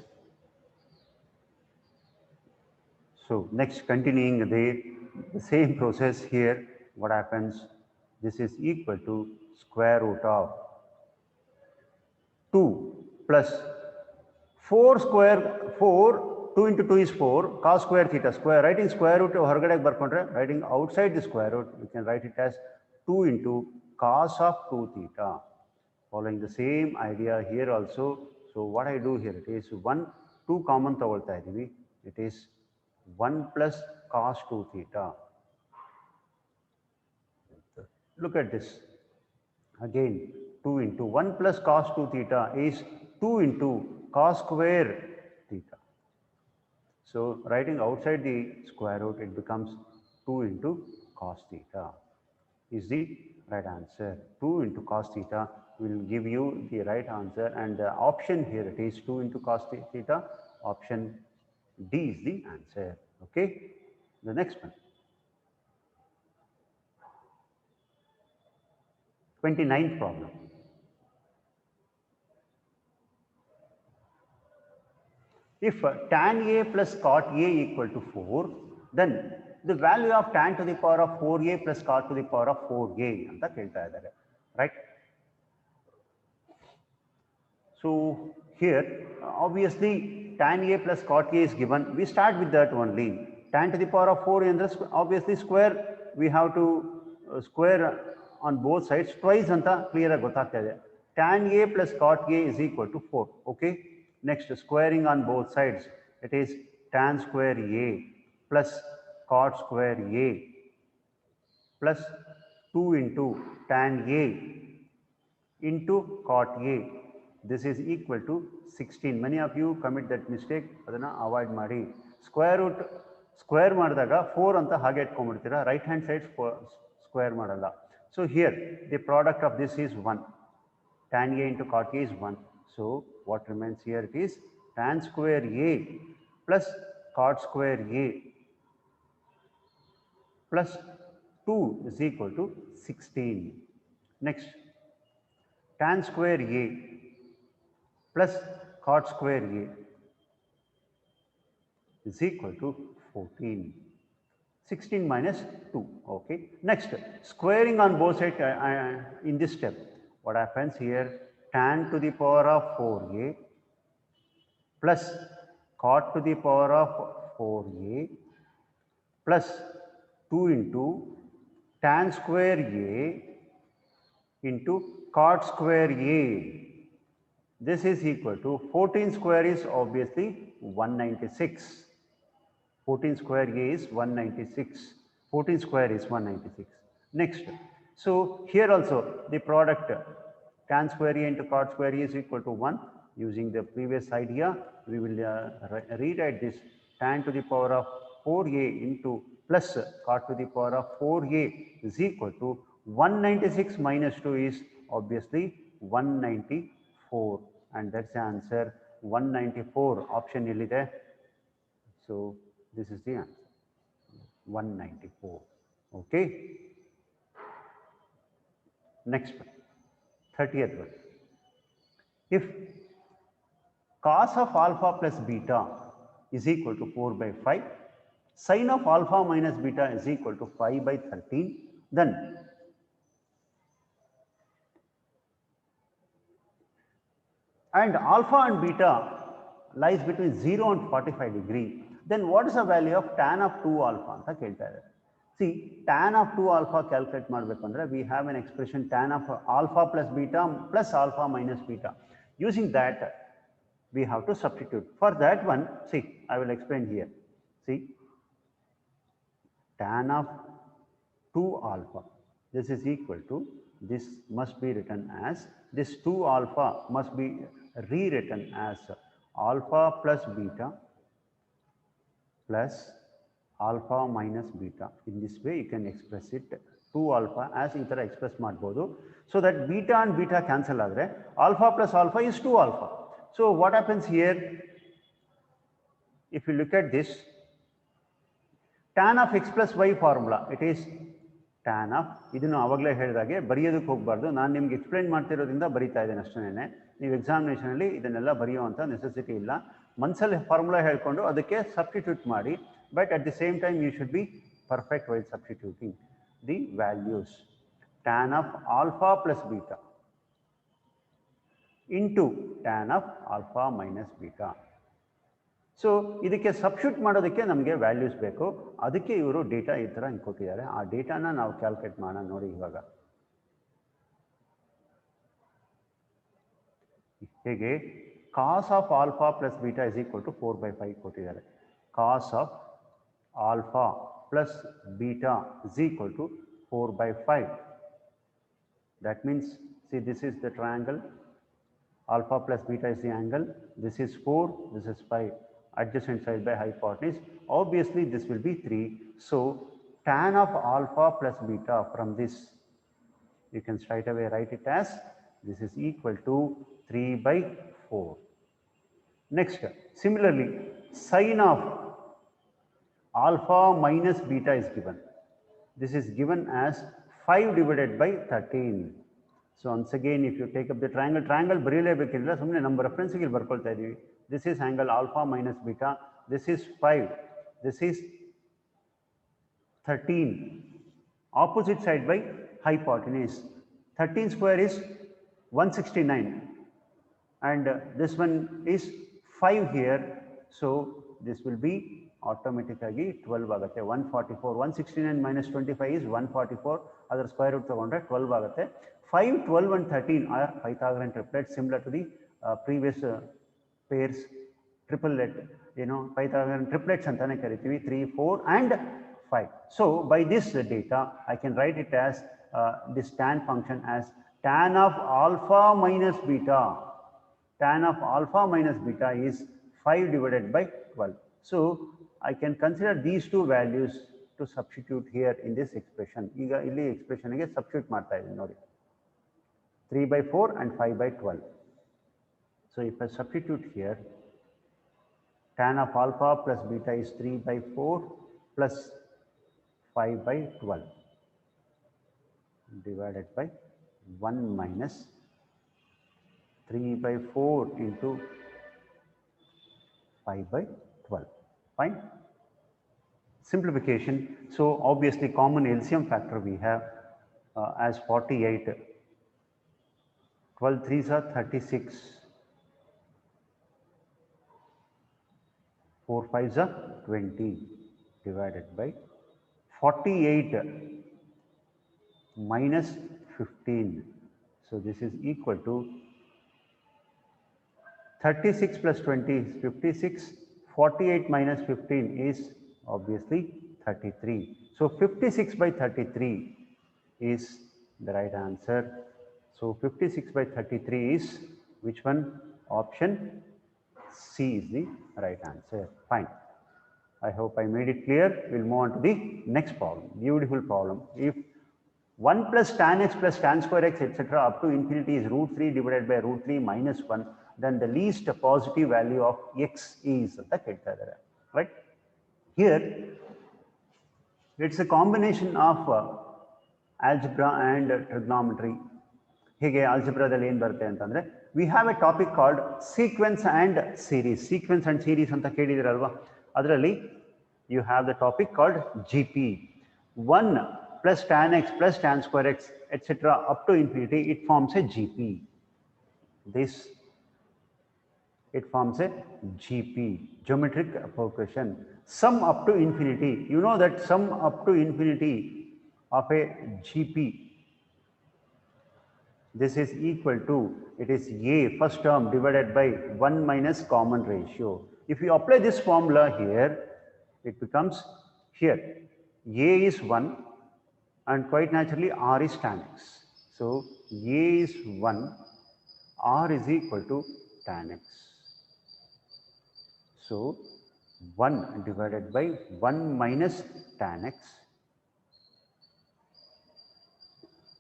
So next, continuing the same process here, what happens? This is equal to square root of 2 plus 4 square 4, 2 into 2 is 4 cos square theta square. Writing square root horagade barkondre, writing outside the square root, you can write it as 2 into cos of 2 theta. Following the same idea here also. So what I do here, it is 1, 2 common tavolta idivi. It is 1 plus cos 2 theta. Look at this. Again, 2 into 1 plus cos 2 theta is 2 into cos square theta. So writing outside the square root, it becomes 2 into cos theta is the right answer. 2 into cos theta will give you the right answer, and the option here, it is 2 into cos theta. Option D is the answer. Okay. The next one. 29th problem. If tan A plus cot A equal to 4, then the value of tan to the power of 4A plus cot to the power of 4A anta kelta idare, right? So here, obviously tan A plus cot A is given. We start with that only. Tan to the power of 4 and obviously square, we have to square on both sides twice anta clear ಆಗಿ ಗೊತ್ತಾಗ್ತಾ ಇದೆ. Tan A plus cot A is equal to 4. Okay. Next, squaring on both sides, it is tan square A plus cot square A plus 2 into tan A into cot A. This is equal to 16. Many of you commit that mistake. Adana avoid madi. Square root square ಮಾಡಿದಾಗ 4 ಅಂತ ಹಾಗೆ ಇಟ್ಕೊಂಡ್ಬಿಡ್ತೀರಾ. Right hand side square ಮಾಡಲ್ಲ. So here the product of this is 1. Tan A into cot A is 1. So what remains here, it is tan square A plus cot square A plus 2 is equal to 16. Next, tan square A plus cot square A is equal to 14. 16 minus 2. Okay. Next, squaring on both sides in this step. What happens here? Tan to the power of 4A plus cot to the power of 4A plus 2 into tan square A into cot square A. This is equal to 14 square is obviously 196. 14 square A is 196. 14 square is 196. Next, so here also the product tan square A into cot square A is equal to 1. Using the previous idea, we will rewrite this tan to the power of 4A into plus cot to the power of 4A is equal to 196 minus 2 is obviously 194, and that's the answer. 194 option illide. So this is the answer, 194. Okay. Next one, 30th one. If cos of alpha plus beta is equal to 4 by 5, sin of alpha minus beta is equal to 5 by 13, then and alpha and beta lies between 0 and 45 degree, then what is the value of tan of 2 alpha anta kelta idare. See, tan of 2 alpha calculate madbekandre, we have an expression tan of alpha plus beta plus alpha minus beta. Using that, we have to substitute. For that one, see, I will explain here. See, tan of 2 alpha, this is equal to, this must be written as, this 2 alpha must be rewritten as alpha plus beta plus alpha minus beta. In this way, you can express it 2 alpha as ಈ ತರ express ಮಾಡಬಹುದು. So that beta and beta cancel ಆದರೆ alpha plus alpha is 2 alpha. So what happens here? If you look at this, tan of x plus y formula, it is tan of, ಇದನ್ನು ಆವಾಗಲೇ ಹೇಳಿದಾಗೆ ಬರೆಯೋದಕ್ಕೆ ಹೋಗಬಾರ್ದು, ನಾನು ನಿಮಗೆ explain ಮಾಡ್ತಿರೋದ್ರಿಂದ ಬರೀತಾ ಇದ್ದೇನೆ ಅಷ್ಟೇನೆ. ನೀವು ಎಕ್ಸಾಮಿನೇಷನಲ್ಲಿ ಇದನ್ನೆಲ್ಲ ಬರೆಯುವಂಥ ನೆಸೆಸಿಟಿ ಇಲ್ಲ. ಮನಸ್ಸಲ್ಲಿ ಫಾರ್ಮುಲಾ ಹೇಳ್ಕೊಂಡು ಅದಕ್ಕೆ ಸಬ್ಸ್ಟಿಟ್ಯೂಟ್ ಮಾಡಿ, but at the same time you should be perfect while substituting the values. Tan of alpha plus beta into tan of alpha minus beta. So ಇದಕ್ಕೆ ಸಬ್ಸ್ಟಿಟ್ಯೂಟ್ ಮಾಡೋದಕ್ಕೆ ನಮಗೆ ವ್ಯಾಲ್ಯೂಸ್ ಬೇಕು. ಅದಕ್ಕೆ ಇವರು ಡೇಟಾ ಈ ಥರ ಹಿಂಗೆ ಕೊಟ್ಟಿದ್ದಾರೆ. ಆ ಡೇಟಾನ ನಾವು ಕ್ಯಾಲ್ಕುಲೇಟ್ ಮಾಡೋಣ ನೋಡಿ. ಇವಾಗ ಹೇಗೆ cos of alpha plus beta is equal to 4/5 ಕೊಟ್ಟಿದ್ದಾರೆ. cos of alpha plus beta is equal to 4/5. That means, see, this is the triangle. Alpha plus beta is the angle. This is 4, this is 5. Adjacent side by hypotenuse. Obviously, this will be 3. So, tan of alpha plus beta from this, you can straight away write it as, this is equal to 3/4. Next, similarly, sin of alpha minus beta is given. This is given as 5 divided by 13. So once again, if you take up the triangle ಬರೀಲೇಬೇಕಿಲ್ಲ, ಸುಮ್ಮನೆ ನಮ್ಮ ರೆಫರೆನ್ಸ್ಗೆ ಇಲ್ಲಿ ಬರ್ಕೊಳ್ತಾ ಇದೀವಿ. This is angle alpha minus beta. This is 5. This is 13. Opposite side by hypotenuse. 13 square is 169. And this one is 5 here. So this will be automatically 12 ಆಗುತ್ತೆ. 144. 169 minus 25 is 144. ಅದರ square root ತಗೊಂಡ್ರೆ 12 ಆಗುತ್ತೆ. 5, 12 and 13 are Pythagorean triplets, similar to the previous pairs, triplet, Pythagorean triplets antane karitivi, 3, 4 and 5. So by this data, I can write it as this tan function as tan of alpha minus beta. Tan of alpha minus beta is 5 divided by 12. So I can consider these two values to substitute here in this expression. ಈಗ ಇಲ್ಲಿ expression ಗೆ substitute ಮಾಡ್ತಾ ಇದ್ದೀನಿ ನೋಡಿ. 3/4 and 5/12. So if I substitute here, tan of alpha plus beta is 3/4 plus 5/12 divided by 1 minus 3/4 into 5/12. Fine. Simplification. So obviously common LCM factor we have as 48. 12 3s are 36. 4 5s are 20 divided by 48 minus 15. So this is equal to 36 plus 20 is 56. 48 minus 15 is obviously 33. So 56/33 is the right answer. So 56/33 is which one? Option C is the right answer. Fine. I hope I made it clear. We'll move on to the next problem. Beautiful problem. If 1 plus tan x plus tan square x etc. up to infinity is √3 divided by √3 minus 1, then the least positive value of x is the kelta. Right? Here, it's a combination of algebra and trigonometry. Hege algebra dalli ಏನು ಬರುತ್ತೆ ಅಂತಂದ್ರೆ, we have a topic called sequence and series. Sequence and series ಅಂತ ಕೇಳಿದಿರಲ್ವಾ? ಅದರಲ್ಲಿ you have the topic called GP. 1 plus tan x plus tan square x etc. up to infinity, it forms a GP. This it forms a GP, geometric progression. Sum up to infinity, you know that sum up to infinity of a GP, this is equal to, it is A first term divided by 1 minus common ratio. If you apply this formula here, it becomes here, A is 1 and quite naturally R is tan x. So, A is 1, R is equal to tan x. So, 1 divided by 1 minus tan x.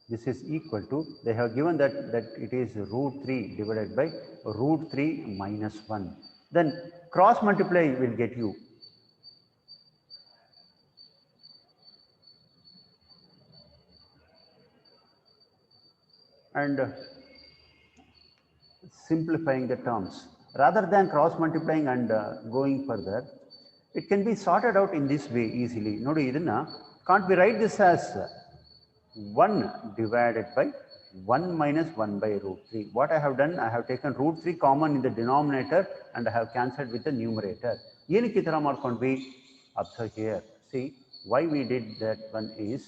This is equal to, they have given that it is root 3 divided by root 3 minus 1. Then cross multiply will get you. And simplifying the terms. Rather than cross multiplying and going further, it can be sorted out in this way easily. Nodi idana, can't we write this as 1 divided by 1 minus 1 by root 3. What I have done, I have taken root 3 common in the denominator and I have cancelled with the numerator. Yeniki thara markondvi, observe here. See, why we did that one is,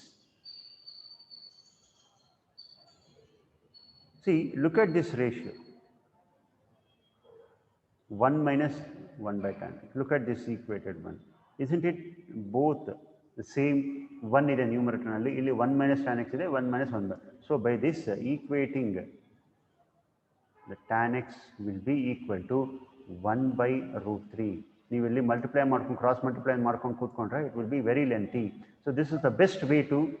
see, look at this ratio. 1 minus 1 by tan. Look at this equated one. Isn't it both the same? 1 is a numerator, only 1 minus tan x is 1 minus 1 by. So, by this equating, the tan x will be equal to 1 by root 3. You will multiply, cross multiply, it will be very lengthy. So, this is the best way to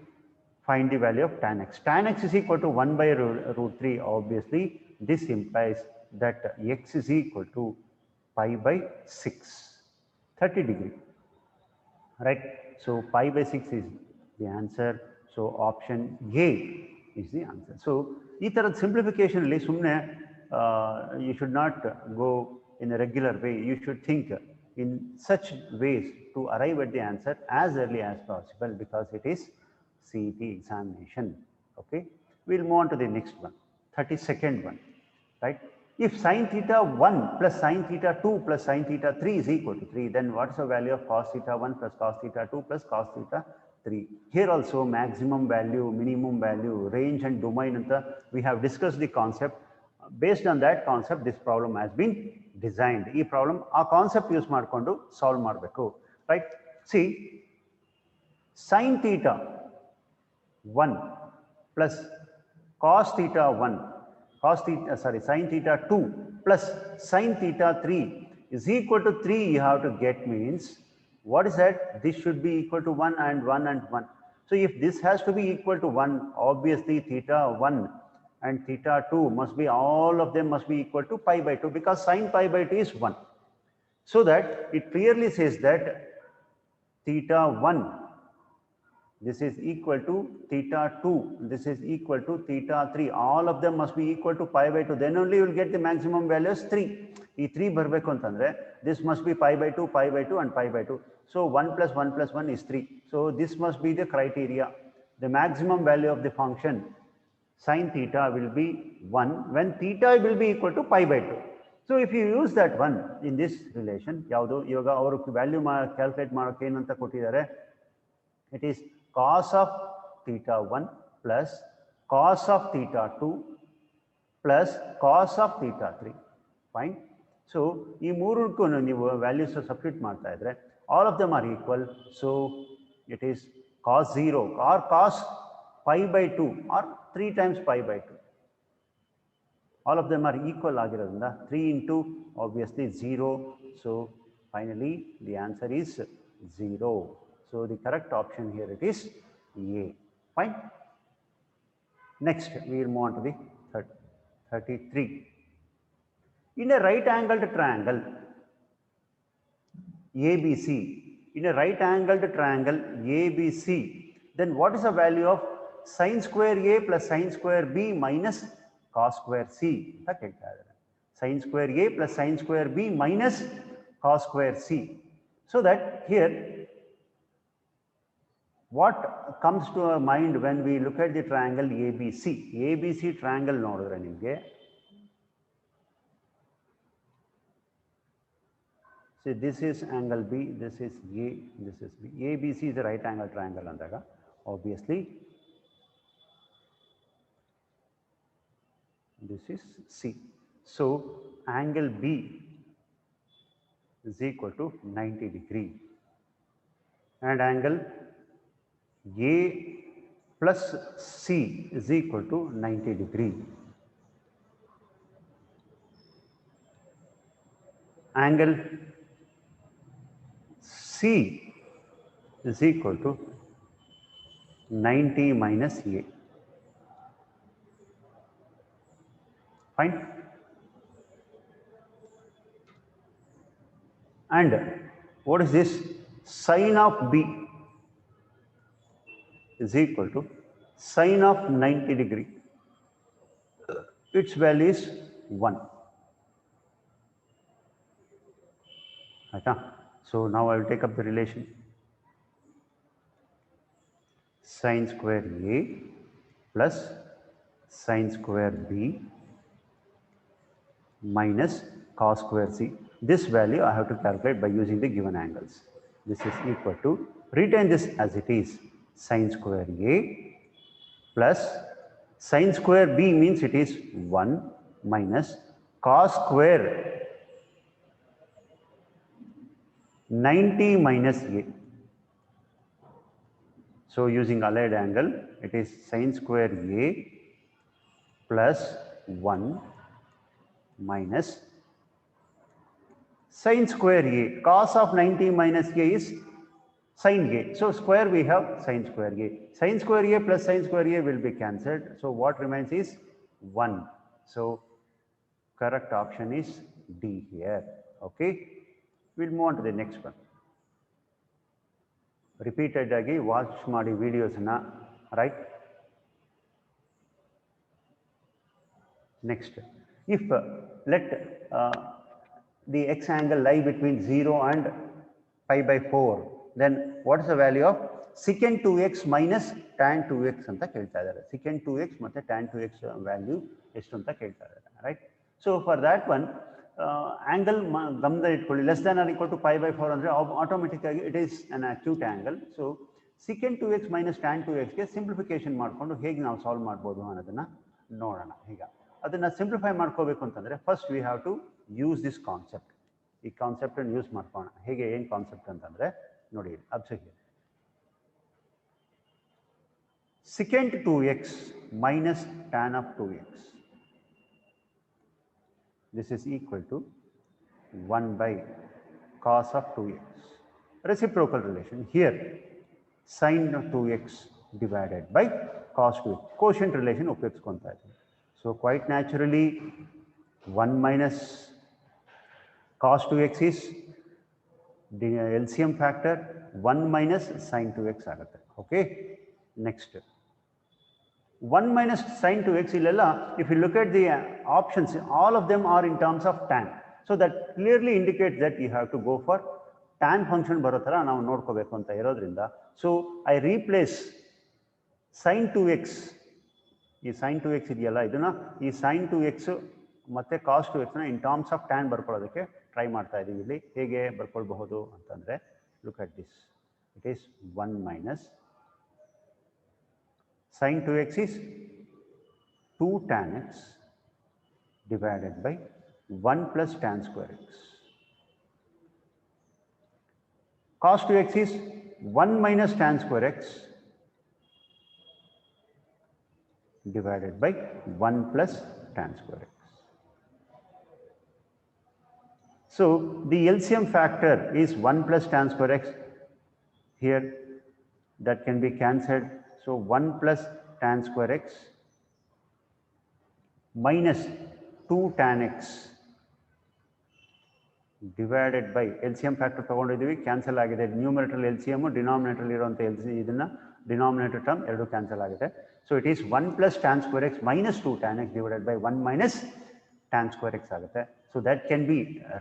find the value of tan x. Tan x is equal to 1 by root 3. Obviously, this implies that x is equal to pi by 6, 30 degree, right? So, pi by 6 is the answer. So, option A is the answer. So, this simplification you should not go in a regular way. You should think in such ways to arrive at the answer as early as possible, because it is CET examination. Okay, we will move on to the next one, 32nd one, right? If sin theta 1 plus sin theta 2 plus sin theta 3 is equal to 3, then what is the value of cos theta 1 plus cos theta 2 plus cos theta 3? Here also maximum value, minimum value, range and domain, we have discussed the concept. Based on that concept, this problem has been designed. This problem, our concept use ಮಾಡಿಕೊಂಡು solve ಮಾಡಬೇಕು, right? See, sin theta 1 plus cos theta 1, sin theta 2 plus sin theta 3 is equal to 3, you have to get, means what is that? This should be equal to 1 and 1 and 1. So, if this has to be equal to 1, obviously theta 1 and theta 2 must be, all of them must be equal to pi by 2, because sin pi by 2 is 1. So that it clearly says that theta 1, this is equal to theta 2, this is equal to theta 3, all of them must be equal to pi by 2, then only you will get the maximum value as 3. This 3 barbeku antandre, this must be pi by 2 and pi by 2. So 1 plus 1 is 3. So this must be the criteria. The maximum value of the function sin theta will be 1 when theta will be equal to pi by 2. So if you use that one in this relation, yavadu yoga avaru value calculate madokke ಏನು ಅಂತ ಕೊಟ್ಟಿದ್ದಾರೆ, it is cos of theta 1 plus cos of theta 2 plus cos of theta 3. Fine. So, ಈ ಮೂರಕ್ಕೂ ನೀವು values substitute ಮಾಡ್ತಾ ಇದ್ರೆ, all of them are equal. So, it is cos 0 or cos pi by 2 or 3 times pi by 2. All of them are equal ಆಗಿರೋದ್ರಿಂದ 3 into obviously 0. So, finally, the answer is 0. So, the correct option here it is A. Fine. Next, we will move on to the 33. In a right angled triangle ABC, in a right angled triangle ABC, then what is the value of sin square A plus sin square B minus cos square C? Sin square A plus sin square B minus cos square C. So that here, what comes to our mind when we look at the triangle ABC? ABC triangle ನೋಡಿದ್ರೆ ನಿಮಗೆ So this is angle B, this is A, this is B. ABC is a right angle triangle andaga, obviously this is C. So angle B is equal to 90 degree and angle A plus C is equal to 90 degree. Angle C is equal to 90 minus A. Fine. And what is this? Sine of B is equal to sine of 90 degree. Its value is 1. So now I will take up the relation. Sine square A plus sine square B minus cos square C. This value I have to calculate by using the given angles. This is equal to, retain this as it is, sine square A plus sine square B means it is 1 minus cos square 90 minus A. So using allied angle, it is sine square A plus 1 minus sine square A. Cos of 90 minus A is sine A. So square we have sine square A. Sine square A plus sine square A will be cancelled. So what remains is 1. So correct option is D here. Okay. We'll move on to the next one. Repeated agi watch maadi videos na, right? Next, if let the x angle lie between 0 and pi by 4, then what is the value of secant 2x minus tan 2x anta kelta idare. Secant 2x matte tan 2x value estu anta kelta idare, right? So for that one, angle gamda itkolli less than or equal to pi by 4 andre automatically it is an acute angle. So secant 2x minus tan 2x ge simplification ಮಾಡ್ಕೊಂಡು ಹೇಗೆ ನಾವು solve ಮಾಡಬಹುದು ಅನ್ನೋದನ್ನ ನೋಡೋಣ. ಈಗ ಅದನ್ನ simplify ಮಾಡ್ಕೋಬೇಕು ಅಂತಂದ್ರೆ first we have to use this concept. ಈ ಕಾನ್ಸೆಪ್ಟ್ ಅನ್ನು ಯೂಸ್ ಮಾಡ್ಕೋಣ. ಹೇಗೆ ಏನು ಕಾನ್ಸೆಪ್ಟ್ ಅಂತಂದ್ರೆ ನೋಡಿ, observe secant 2x minus tan of 2x. This is equal to 1 by cos of 2x. Reciprocal relation. Here, sin of 2x divided by cos 2x. Quotient relation ಉಪಯೋಗಿಸ್ಕೊಂತಾ ಇದ್ದೀವಿ. So quite naturally, 1 minus cos 2x is the LCM factor, 1 minus sin 2x ಆಗುತ್ತೆ. Okay. Next. 1 minus sin 2x illela, if you look at the options, all of them are in terms of tan. So that clearly indicates that you have to go for tan function baro thara ನಾವು ನೋಡ್ಕೋಬೇಕು ಅಂತ ಇರೋದ್ರಿಂದ, so I replace sin 2x, ಈ sin 2x ಇದೆಯಲ್ಲ ಇದನ್ನ ಈ sin 2x ಮತ್ತೆ cos 2x ನ in terms of tan ಬರ್ಕೊಳ್ಳೋದಕ್ಕೆ ಟ್ರೈ ಮಾಡ್ತಾ ಇದೀವಿ. ಇಲ್ಲಿ ಹೇಗೆ ಬರ್ಕೊಳ್ಬಹುದು ಅಂತಂದ್ರೆ, look at this, it is 1 minus sin 2x is 2 tan x divided by 1 plus tan square x. Cos 2x is 1 minus tan square x divided by 1 plus tan square x. So the LCM factor is 1 plus tan square x. Here that can be cancelled. So 1 plus tan square x minus 2 tan x divided by LCM factor ತಗೊಂಡಿದ್ದೀವಿ, cancel ಆಗಿದೆ. Numerator LCM, denominator ಇರುವಂಥ LCM ಇದನ್ನ denominator term ಎರಡು cancel ಆಗಿದೆ. So it is 1 plus tan square x minus 2 tan x divided by 1 minus tan square x ಆಗುತ್ತೆ. So that can be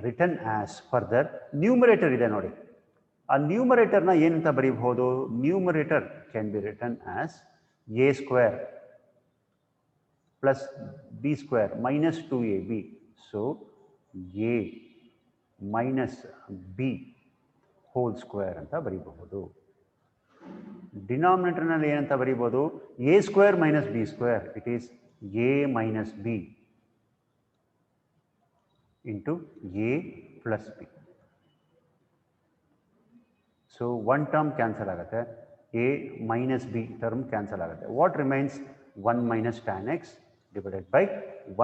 written as further. Numerator ಇದೆ ನೋಡಿ, ಆ ನ್ಯೂಮರೇಟರ್ನ ಏನಂತ ಬರೀಬಹುದು? Numerator can be written as a square plus b square minus 2ab. So a minus b whole square ಅಂತ ಬರೀಬಹುದು. Denominator ನಲ್ಲಿ ಏನಂತ ಬರೀಬಹುದು? a square minus b square. It is a minus b into a plus b. So one term cancel ಆಗುತ್ತೆ, a minus b term cancel ಆಗುತ್ತೆ. What remains? 1 minus tan x divided by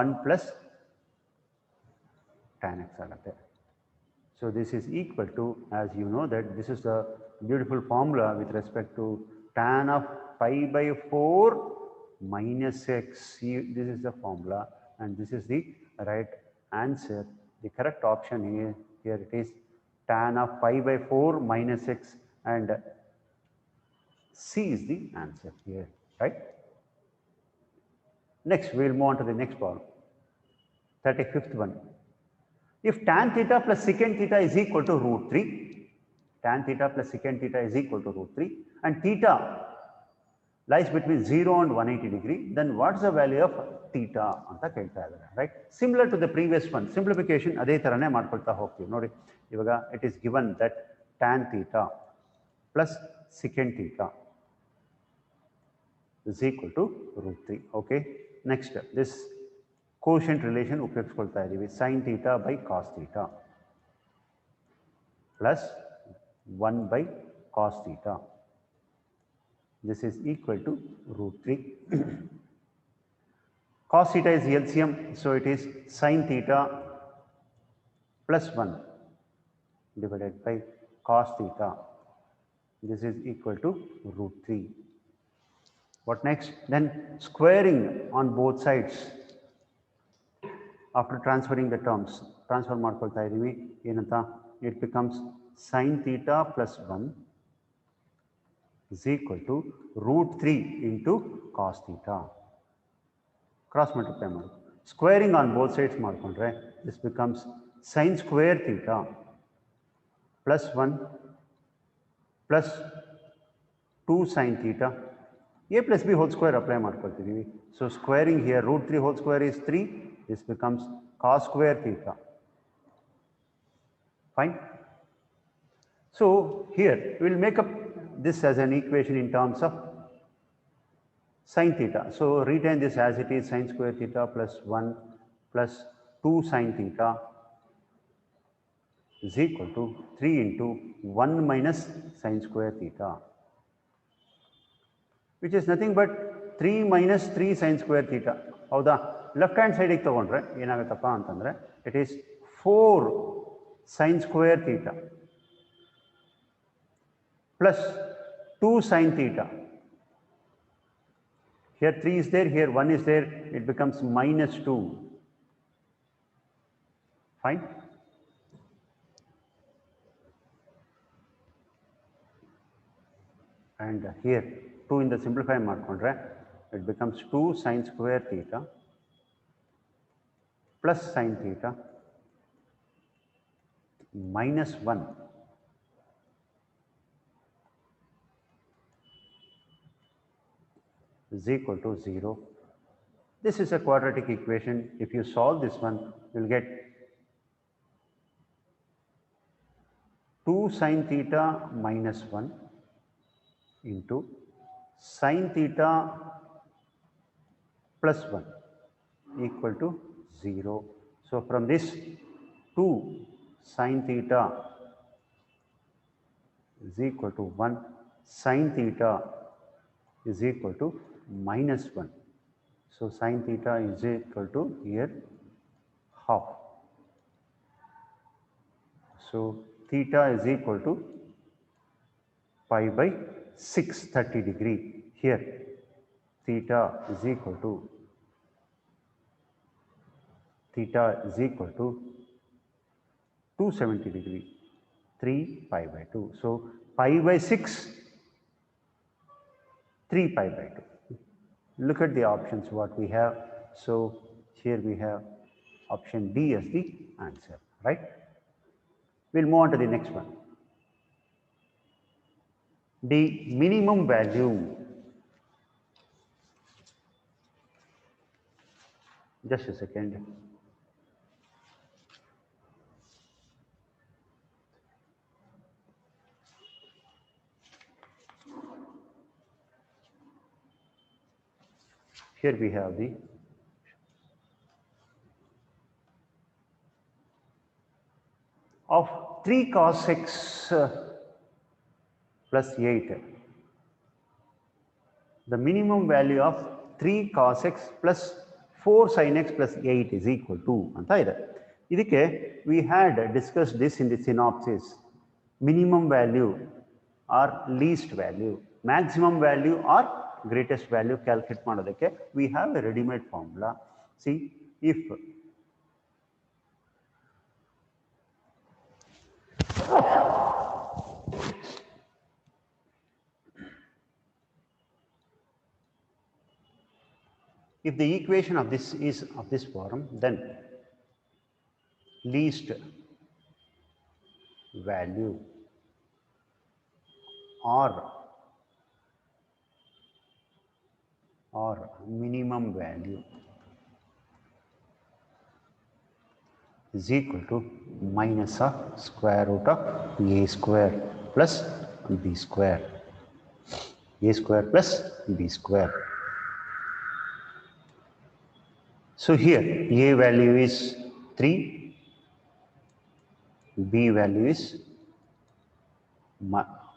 1 plus tan x ಆಗುತ್ತೆ. So this is equal to, as you know that this is the beautiful formula with respect to tan of pi by 4 minus x. This is the formula and this is the right answer. The correct option here it is tan of pi by 4 minus x, and C is the answer here, right? Next, we will move on to the next problem. 35th one. If tan theta plus secant theta is equal to root 3, tan theta plus secant theta is equal to root 3, and theta lies between 0 and 180 degree, then what is the value of theta anta kelta idare, right? Similar to the previous one, simplification adhe tarane ಮಾಡ್ಕೊಳ್ತಾ ಹೋಗ್ತೀವಿ ನೋಡಿ. ಇವಾಗ it is given that tan theta plus secant theta is equal to root 3. Okay, next this quotient relation ಉಪಯೋಗಿಸ್ಕೊಳ್ತಾ ಇದ್ದೀವಿ. sin theta by cos theta plus 1 by cos theta. This is equal to root 3. Cos theta is LCM, so it is sin theta plus 1 divided by cos theta. This is equal to root 3. What next? Then squaring on both sides. After transferring the terms, transfer ಮಾಡ್ಕೊಳ್ತಾ ಇದ್ದೀವಿ ಏನಂತ? It becomes sin theta plus 1 is equal to root 3 into cos theta. Cross multiply ಮಾಡಿ. Squaring on both sides ಮಾಡ್ಕೊಂಡ್ರೆ this becomes sin square theta plus 1 plus 2 sin theta. A plus b whole square apply ಮಾಡ್ಕೊಳ್ತಿದ್ದೀವಿ. So squaring here root 3 whole square is 3. This becomes cos square theta. Fine. So here we will make up this as an equation in terms of sin theta. So retain this as it is, sin square theta plus 1 plus 2 sin theta is equal to 3 into 1 minus sin square theta, which is nothing but 3 minus 3 sin square theta. ಹೌದಾ? Left hand ಸೈಡಿಗೆ ತಗೊಂಡ್ರೆ ಏನಾಗುತ್ತಪ್ಪ ಅಂತಂದ್ರೆ it is 4 sin square theta plus 2 sin theta. Here 3 is there, here 1 is there, it becomes minus 2. Fine. And here 2 in the simplify ಮಾಡ್ಕೊಂಡ್ರೆ it becomes 2 sin square theta plus sin theta minus 1 is equal to 0. This is a quadratic equation. If you solve this one, you will get 2 sin theta minus 1 into sin theta plus 1 equal to 0. So from this 2 sin theta is equal to 1, sin theta is equal to minus 1. So sin theta is equal to here half. So theta is equal to pi by 630 degree. Here theta is equal to 270 degree, 3 pi by 2. So pi by 6, 3 pi by 2. Look at the options what we have. So here we have option D as the answer, right? We'll move on to the next one. The minimum value. Just a second. Here we have the of 3 cos x plus 8. The minimum value of 3 cos x plus 4 sin x plus 8 is equal to anta ide. Idikke we had discussed this in the synopsis. Minimum value or least value, maximum value or greatest value calculate ಮಾಡೋದಕ್ಕೆ we have a ready-made formula. See, if the equation of this is of this form, then least value or minimum value is equal to minus of square root of a square plus b square. A square plus b square. So here a value is 3, b value is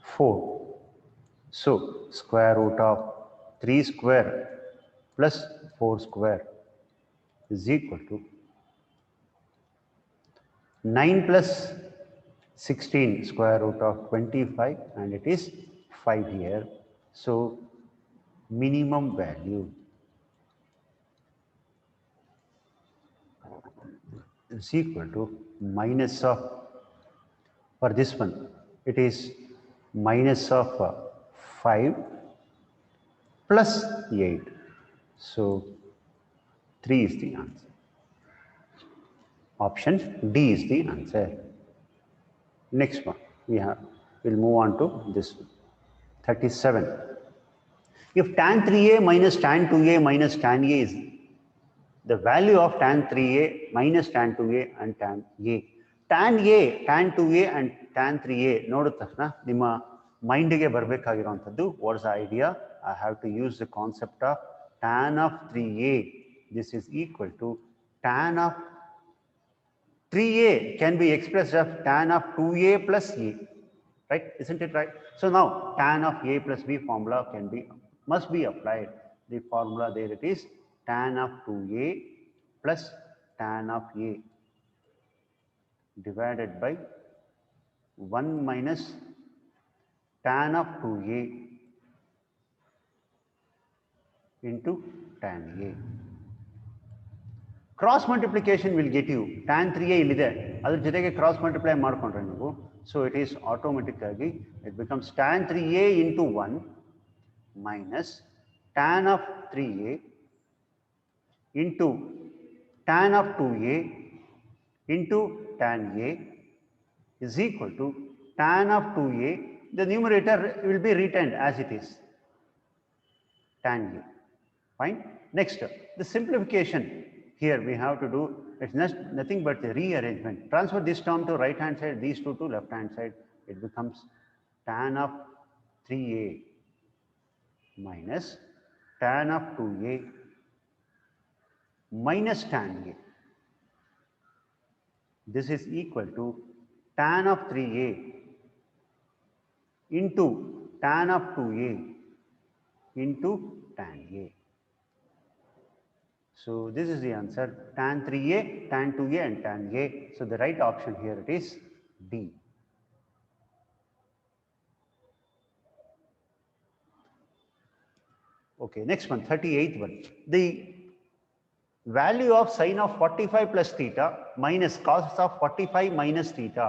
4. So square root of 3 square plus 4 square is equal to 9 plus 16 square root of 25, and it is 5 here. So minimum value is equal to minus of, for this one it is minus of 5 plus 8. So 3 is the answer. Option D is the answer. Next one we'll move on to this one. 37. If tan 3a minus tan 2a minus tan a is the value of tan 3a minus tan 2a and tan a. Tan a, tan 2a and tan 3a ನೋಡಿದ ತಕ್ಷಣ ನಿಮ್ಮ ಮೈಂಡ್ಗೆ ಬರಬೇಕಾಗಿರುವಂಥದ್ದು what is the idea? I have to use the concept of tan of 3a. This is equal to tan of 3a can be expressed as tan of 2a plus a, right? Isn't it right? So now tan of a plus b formula must be applied. The formula there it is tan of 2a plus tan of a divided by 1 minus tan of 2a into tan a. Cross multiplication will get you tan 3a illide adr jotege cross multiply ಮಾಡ್ಕೊಂಡ್ರೆ ನೀವು, so it is automatically it becomes tan 3a into 1 minus tan of 3a into tan of 2a into tan a is equal to tan of 2a. The numerator will be retained as it is, tan a. Fine. Next, the simplification. Here we have to do, it's nothing but the rearrangement. Transfer this term to right hand side, these two to left hand side. It becomes tan of 3a minus tan of 2a minus tan a. This is equal to tan of 3a into tan of 2a into tan a. So this is the answer, tan 3a, tan 2a and tan a. So the right option here it is D. Okay, next one, 38th one. The value of sine of 45 plus theta minus cos of 45 minus theta.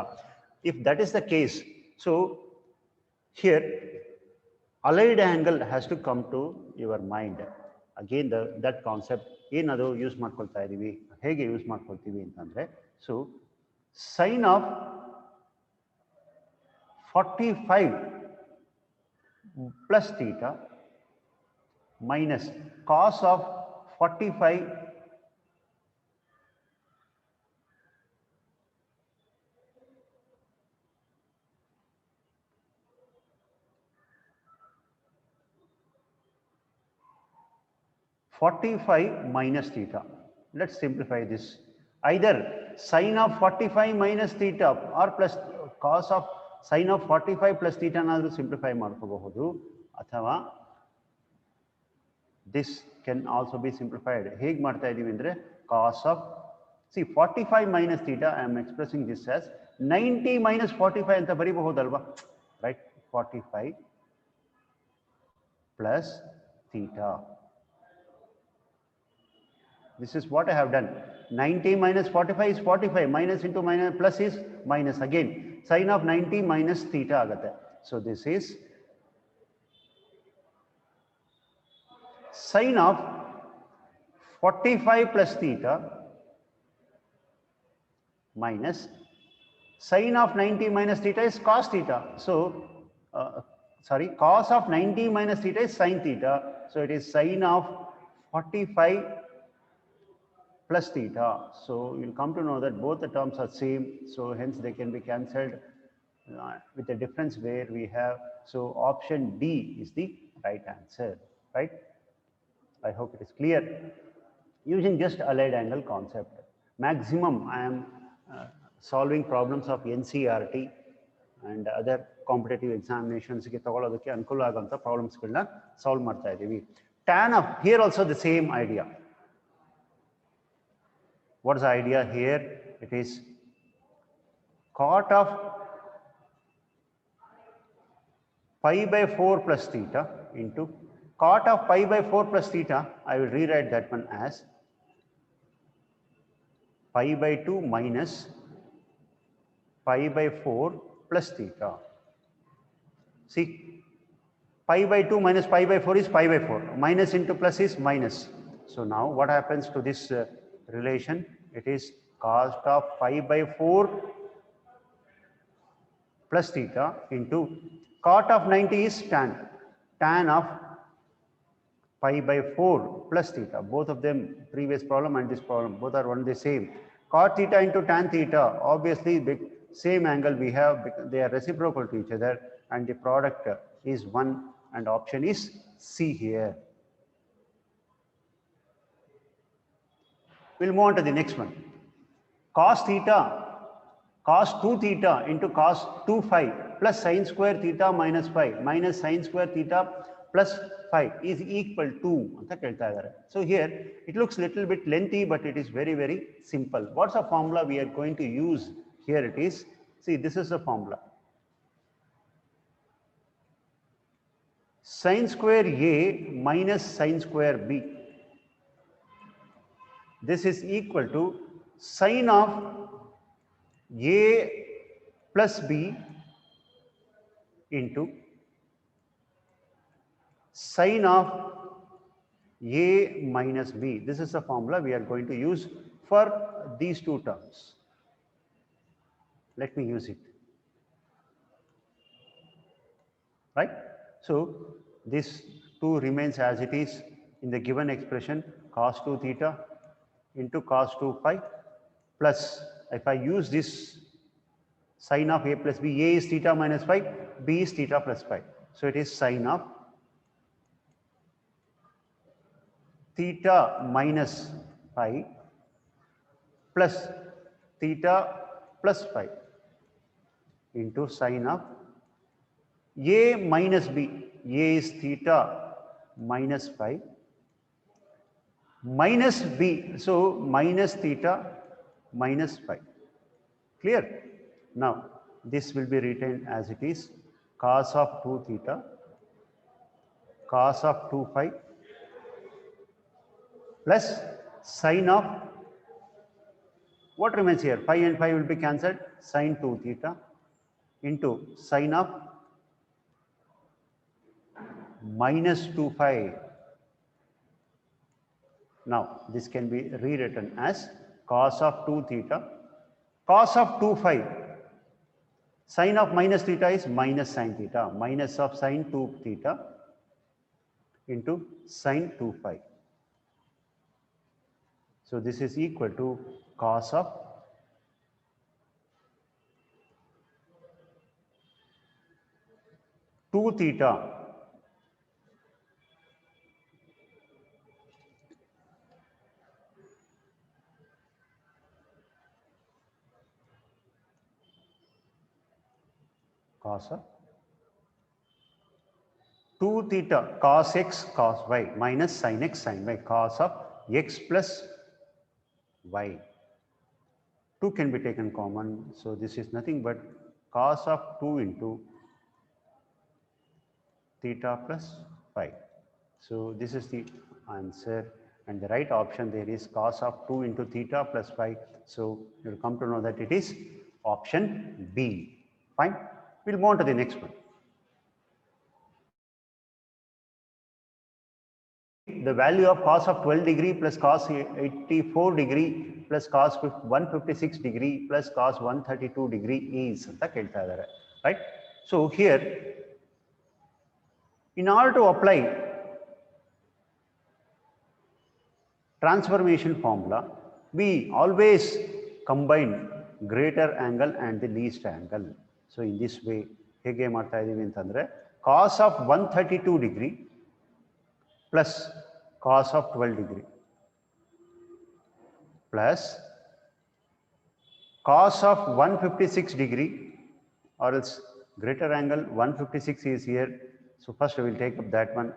If that is the case, so here allied angle has to come to your mind. Again that concept ಏನದು use ಮಾಡ್ಕೊಳ್ತಾ ಇದೀವಿ, ಹೇಗೆ use ಮಾಡ್ಕೊಳ್ತೀವಿ ಅಂತಂದ್ರೆ, so sine of 45 plus theta minus cos of 45 45 45 minus theta. Let's simplify this. Either sine of 45 minus theta or plus cos of sine of 45 plus theta ನಾದರೂ simplify ಮಾಡ್ಕೋಬಹುದು ಅಥವಾ this can also be simplified. ಹೇಗೆ ಮಾಡ್ತಾ ಇದೀವಿ ಅಂದ್ರೆ cos of see 45 minus theta I am expressing this as 90 minus 45 ಅಂತ ಬರೀಬಹುದಲ್ವಾ, right? 45 plus theta. This is what I have done. 90 minus 45 is 45, minus into minus plus is minus. Again sine of 90 minus theta agate. So this is sine of 45 plus theta minus sine of 90 minus theta is cos theta. So sorry, cos of 90 minus theta is sin theta. So it is sine of 45 plus theta. So you'll come to know that both the terms are same. So hence they can be cancelled with the difference where we have. So option D is the right answer, right? I hope it is clear. Using just allied angle concept. Maximum I am solving problems of NCERT and other competitive examinations ಗೆ ತಗೊಳ್ಳೋದಕ್ಕೆ ಅನುಕೂಲ ಆಗುವಂತ problems ಗಳನ್ನ solve ಮಾಡ್ತಾ ಇದೀವಿ. Tan of here also the same idea. What is the idea here? It is cot of pi by 4 plus theta into cot of pi by 4 plus theta. I will rewrite that one as pi by 2 minus pi by 4 plus theta. See, pi by 2 minus pi by 4 is pi by 4. Minus into plus is minus. So now what happens to this relation? It is cos of pi by 4 plus theta into cot of 90 is tan of pi by 4 plus theta. Both of them, previous problem and this problem, both are one the same. Cot theta into tan theta, obviously same angle we have, they are reciprocal to each other and the product is 1 and option is C here. We'll move on to the next one. Cos theta, cos 2 theta into cos 2 phi plus sin square theta minus phi minus sin square theta plus phi is equal to anta kelta idare. So here it looks little bit lengthy, but it is very, very simple. What's the formula we are going to use? Here it is. See, this is the formula. Sin square A minus sin square B. This is equal to sin of A plus B into sin of A minus B. This is the formula we are going to use for these two terms. Let me use it. Right? So this 2 remains as it is in the given expression, cos 2 theta into cos 2 phi plus, if I use this sin of A plus B, A is theta minus phi, B is theta plus phi. So it is sin of theta minus phi plus theta plus phi into sin of A minus B. A is theta minus phi minus B. So minus theta minus phi. Clear? Now this will be written as it is, cos of 2 theta cos of 2 phi plus sin of, what remains here? Phi and phi will be cancelled, sin 2 theta into sin of minus 2 phi. Now this can be rewritten as cos of 2 theta cos of 2 phi. Sin of minus theta is minus sin theta, minus of sin 2 theta into sin 2 phi. So this is equal to cos of 2 theta cos of 2 theta cos x cos y minus sin x sin y cos of x plus y. 2 can be taken common. So this is nothing but cos of 2 into theta plus phi. So this is the answer, and the right option there is cos of 2 into theta plus phi. So you will come to know that it is option B. Fine. We'll move on to the next one. The value of cos of 12 degree plus cos 84 degree plus cos 156 degree plus cos 132 degree is anta kelta idare, right? So here, in order to apply transformation formula, we always combine greater angle and the least angle. So in this way, hege ಮಾಡ್ತಾ ಇದೀವಿ ಅಂತಂದ್ರೆ cos of 132 degree plus cos of 12 degree plus cos of 156 degree, or else greater angle 156 is here. So first we will take up that one.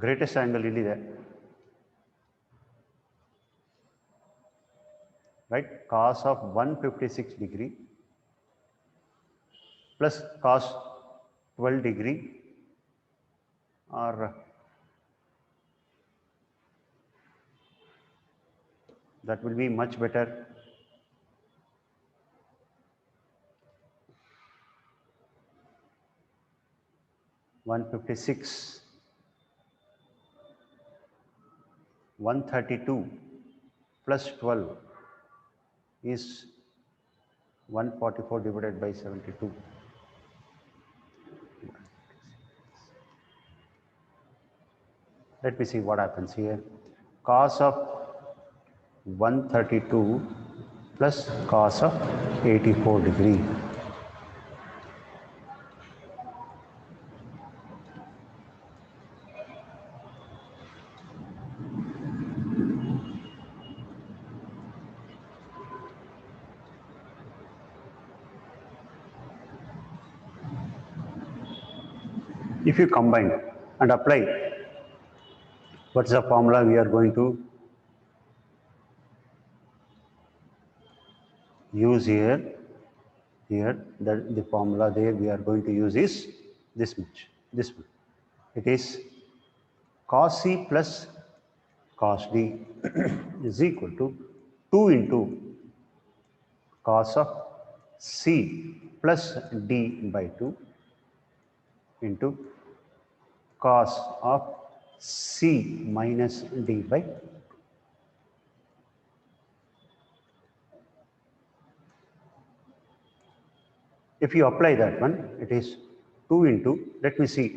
Greatest angle illiде, right? Cos of 156 degree plus cos 12 degree, or that will be much better. (156) 132 plus 12 is 144 divided by 72. Let me see what happens here. Cos of 132 plus cos of 84 degree. If you combine and apply, what's the formula we are going to use here? Here, the formula there we are going to use is this much, this one. It is cos C plus cos D is equal to 2 into cos of C plus D by 2 into cos of C minus D by 2. If you apply that one, it is 2 into, let me see,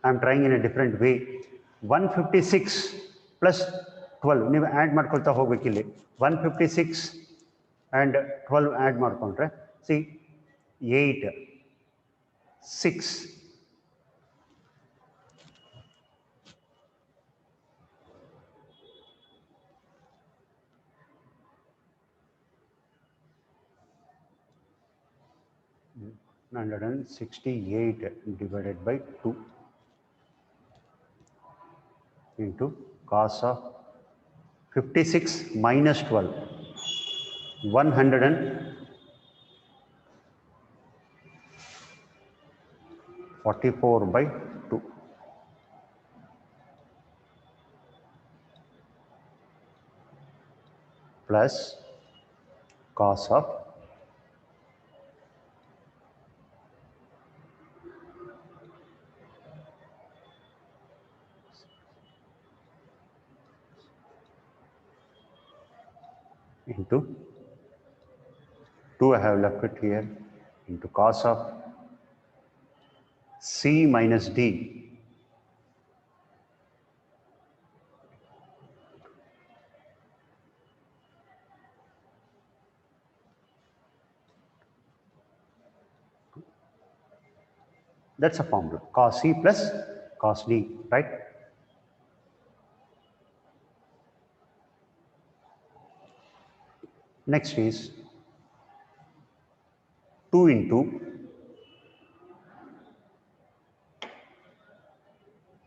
I am trying in a different way. 156 plus 12, ನೀವು add ಮಾಡ್ಕೊಳ್ತಾ ಹೋಗ್ಬೇಕಿಲ್ಲಿ. 156 and 12 add ಮಾಡ್ಕೊಂಡ್ರೆ, see, 8, 6, 168 divided by 2 into cos of 56 minus 12, 144 by 2 plus cos of into 2, I have left it here, into cos of C minus D That's a formula, cos C plus cos D, right? Next is 2 into,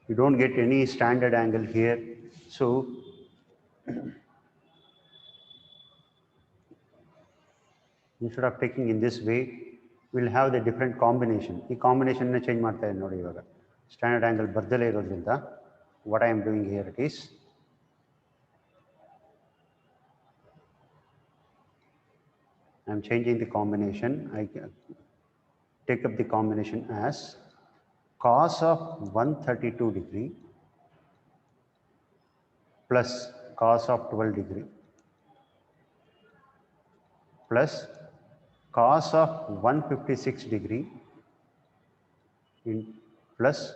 you don't get any standard angle here. So instead of taking in this way, we'll have the different combination. The combination change standard angle bardale. What I am doing here it is, I am changing the combination. I take up the combination as cos of 132 degree plus cos of 12 degree plus cos of 156 degree in plus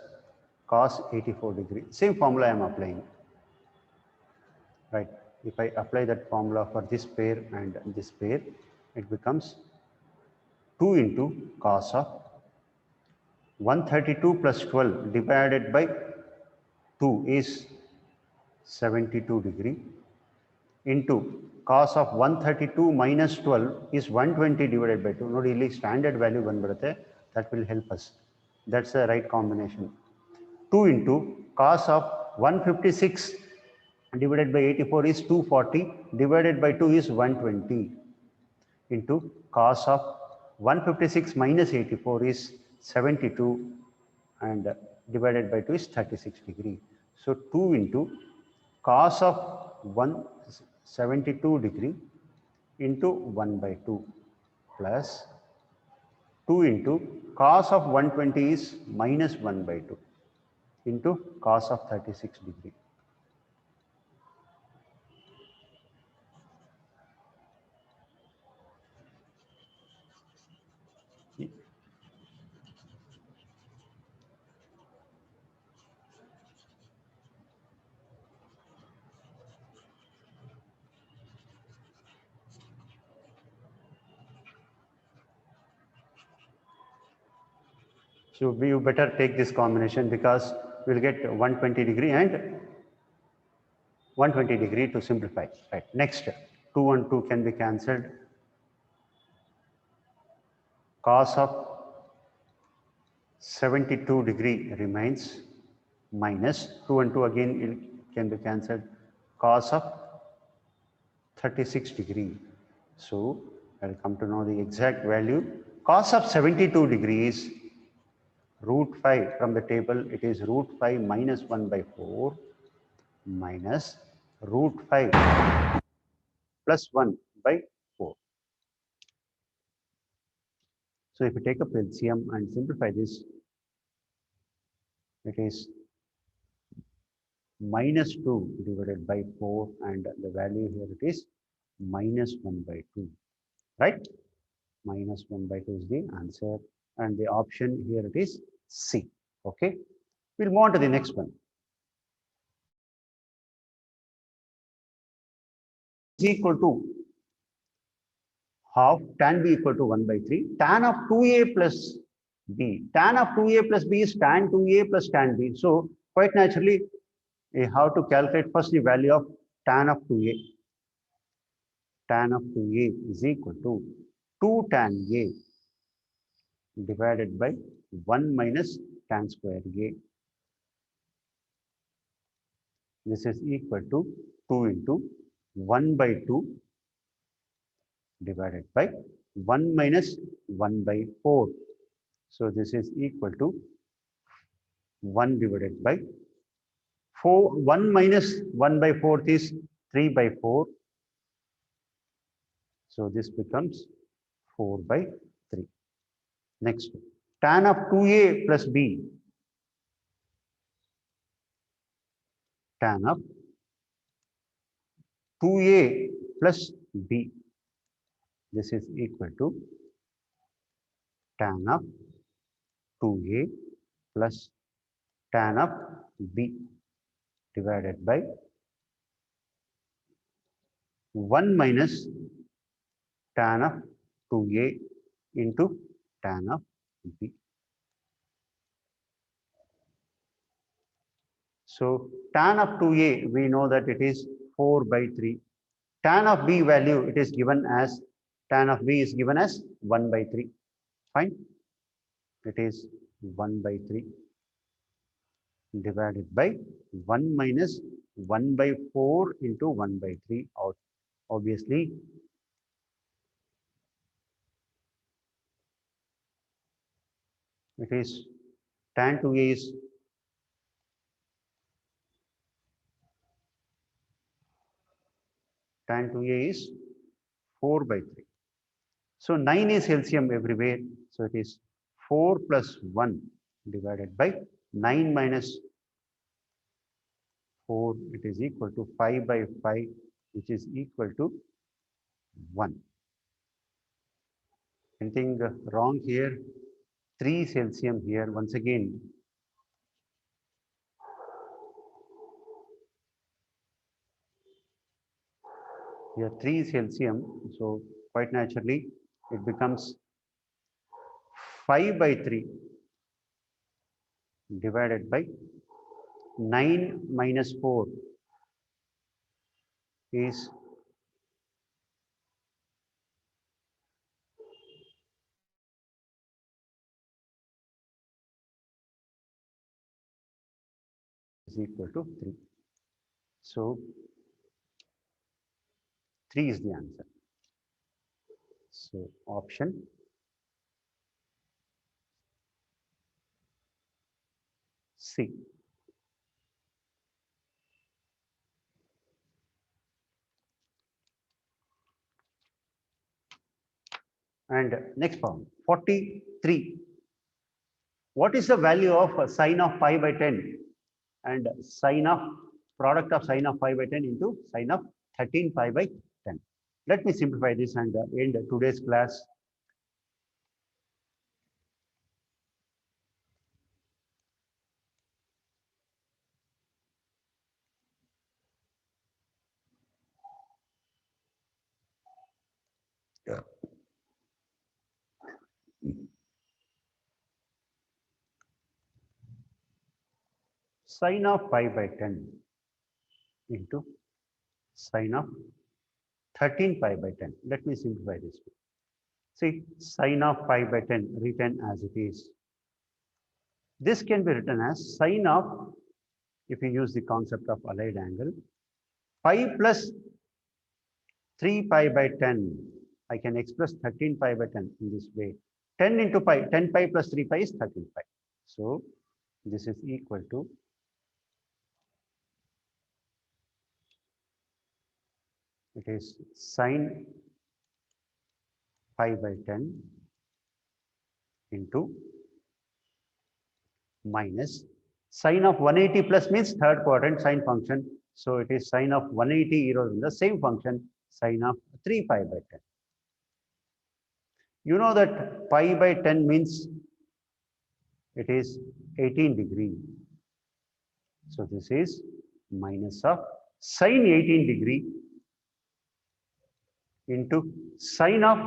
cos 84 degree. Same formula I am applying. Right. If I apply that formula for this pair and this pair, it becomes 2 into cos of 132 plus 12 divided by 2 is 72 degree into cos of 132 minus 12 is 120 divided by 2. Nodi illi standard value bandubidutte, that will help us. That's the right combination. 2 into cos of 156 divided by 84 is 240 divided by 2 is 120 into cos of 156 minus 84 is 72 and divided by 2 is 36 degree. So 2 into cos of 172 degree into 1 by 2 plus 2 into cos of 120 is minus 1 by 2 into cos of 36 degree. So you better take this combination because we'll get 120 degree and 120 degree to simplify. Right. Next, 2 and 2 can be cancelled. Cos of 72 degree remains minus 2 and 2 again it can be cancelled. Cos of 36 degree. So I'll come to know the exact value. Cos of 72 degrees root 5 from the table, it is root 5 minus 1 by 4 minus root 5 plus 1 by 4. So if you take up LCM and simplify this, it is minus 2 divided by 4 and the value here it is minus 1 by 2, right? Minus 1 by 2 is the answer and the option here it is C. Okay, we'll move on to the next one. Is equal to half tan B equal to 1 by 3. Tan of 2A plus B. Tan of 2A plus B is tan 2A plus tan B. So quite naturally, we have to calculate first the value of tan of 2A. Tan of 2A is equal to 2 tan A divided by 1 minus tan square A. This is equal to 2 into 1 by 2 divided by 1 minus 1 by 4. So this is equal to 1 divided by 4. 1 minus 1 by 4 is 3 by 4. So this becomes 4 by 3. Next, tan of 2A plus B. Tan of 2A plus B. This is equal to tan of 2A plus tan of B divided by 1 minus tan of 2A into tan of B. So tan of 2A, we know that it is 4 by 3. Tan of B value, it is given as, tan of B is given as 1 by 3. Fine. It is 1 by 3 divided by 1 minus 1 by 4 into 1 by 3. Obviously, it is tan 2A is tan 2A is 4 by 3. So 9 is LCM everywhere. So it is 4 plus 1 divided by 9 minus 4. It is equal to 5 by 5, which is equal to 1. Anything wrong here? 3 is LCM here. Once again, here 3 is LCM. So quite naturally, it becomes 5 by 3 divided by 9 minus 4 is equal to 3. So 3 is the answer. So option C. And next problem, 43. What is the value of sine of pi by 10 and sine of product of sine of pi by 10 into sine of 13 pi by 10? Let me simplify this and end today's class. Yeah. Sine of pi by 10 into sine of 13 pi by 10. Let me simplify this. See, sine of pi by 10 written as it is. This can be written as sine of, if you use the concept of allied angle, pi plus 3 pi by 10. I can express 13 pi by 10 in this way. 10 into pi, 10 pi plus 3 pi is 13 pi. So this is equal to it is sine pi by 10 into minus sine of 180 plus means third quadrant sine function. So it is sine of 180 in the same function, sine of 3 pi by 10. You know that pi by 10 means it is 18 degree. So this is minus of sine 18 degree into sine of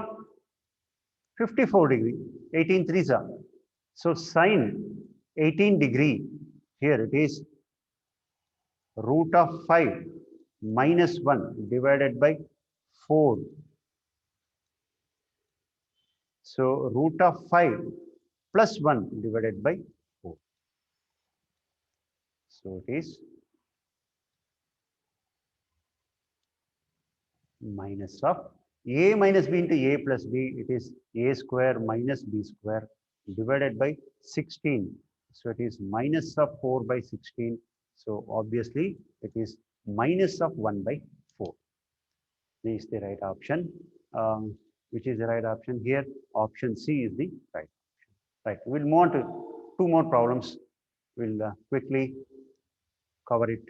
54 degree, 18 threes are. So sine 18 degree, here it is root of 5 minus 1 divided by 4. So root of 5 plus 1 divided by 4. So it is minus of a minus b into a plus b, it is a square minus b square divided by 16. So it is minus of 4 by 16. So obviously it is minus of 1 by 4. This is the right option. Which is the right option here? Option C is the right option. Right. We'll move on to 2 more problems. We'll quickly cover it.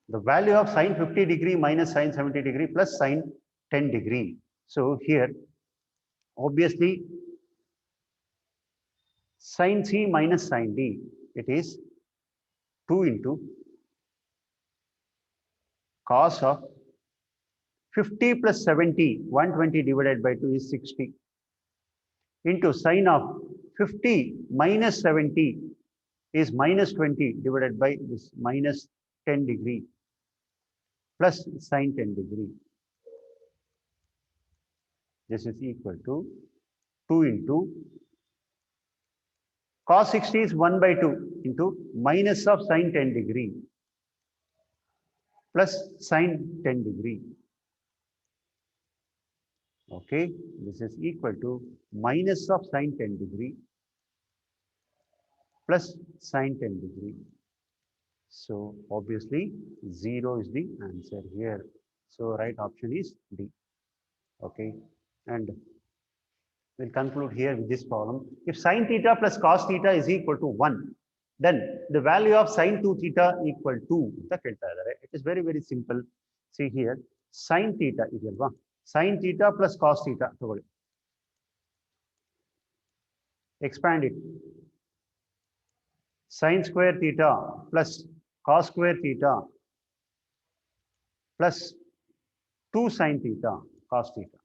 The value of sine 50 degree minus sine 70 degree plus sine 10 degree. So here, obviously, sine C minus sine D, it is 2 into cos of 50 plus 70, 120 divided by 2 is 60, into sine of 50 minus 70 is minus 20 divided by this minus 10 degree plus sine 10 degree. This is equal to 2 into cos 60 is 1 by 2 into minus of sine 10 degree plus sine 10 degree. Okay, this is equal to minus of sine 10 degree plus sine 10 degree. So obviously 0 is the answer here. So right option is D. Okay, and we'll conclude here with this problem. If sine theta plus cos theta is equal to 1, then the value of sine 2 theta equal to, it is very, very simple. See here, sine theta is sine theta plus cos theta. Expand it. Sine square theta plus cos square theta plus 2 sine theta cos theta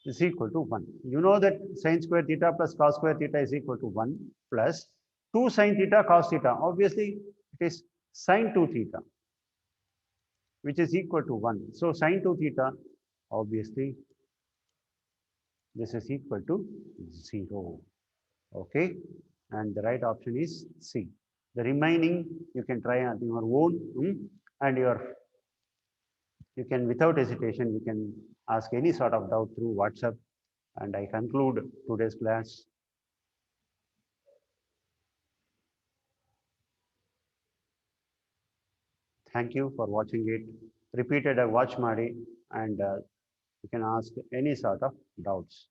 is equal to 1. You know that sine square theta plus cos square theta is equal to 1 plus 2 sine theta cos theta. Obviously, it is sine 2 theta, which is equal to 1. So sine 2 theta, obviously, this is equal to 0. Okay, and the right option is C. The remaining you can try on your own, and you can, without hesitation, you can ask any sort of doubt through WhatsApp, and I conclude today's class. Thank you for watching it. Repeated watch Madi, and you can ask any sort of doubts.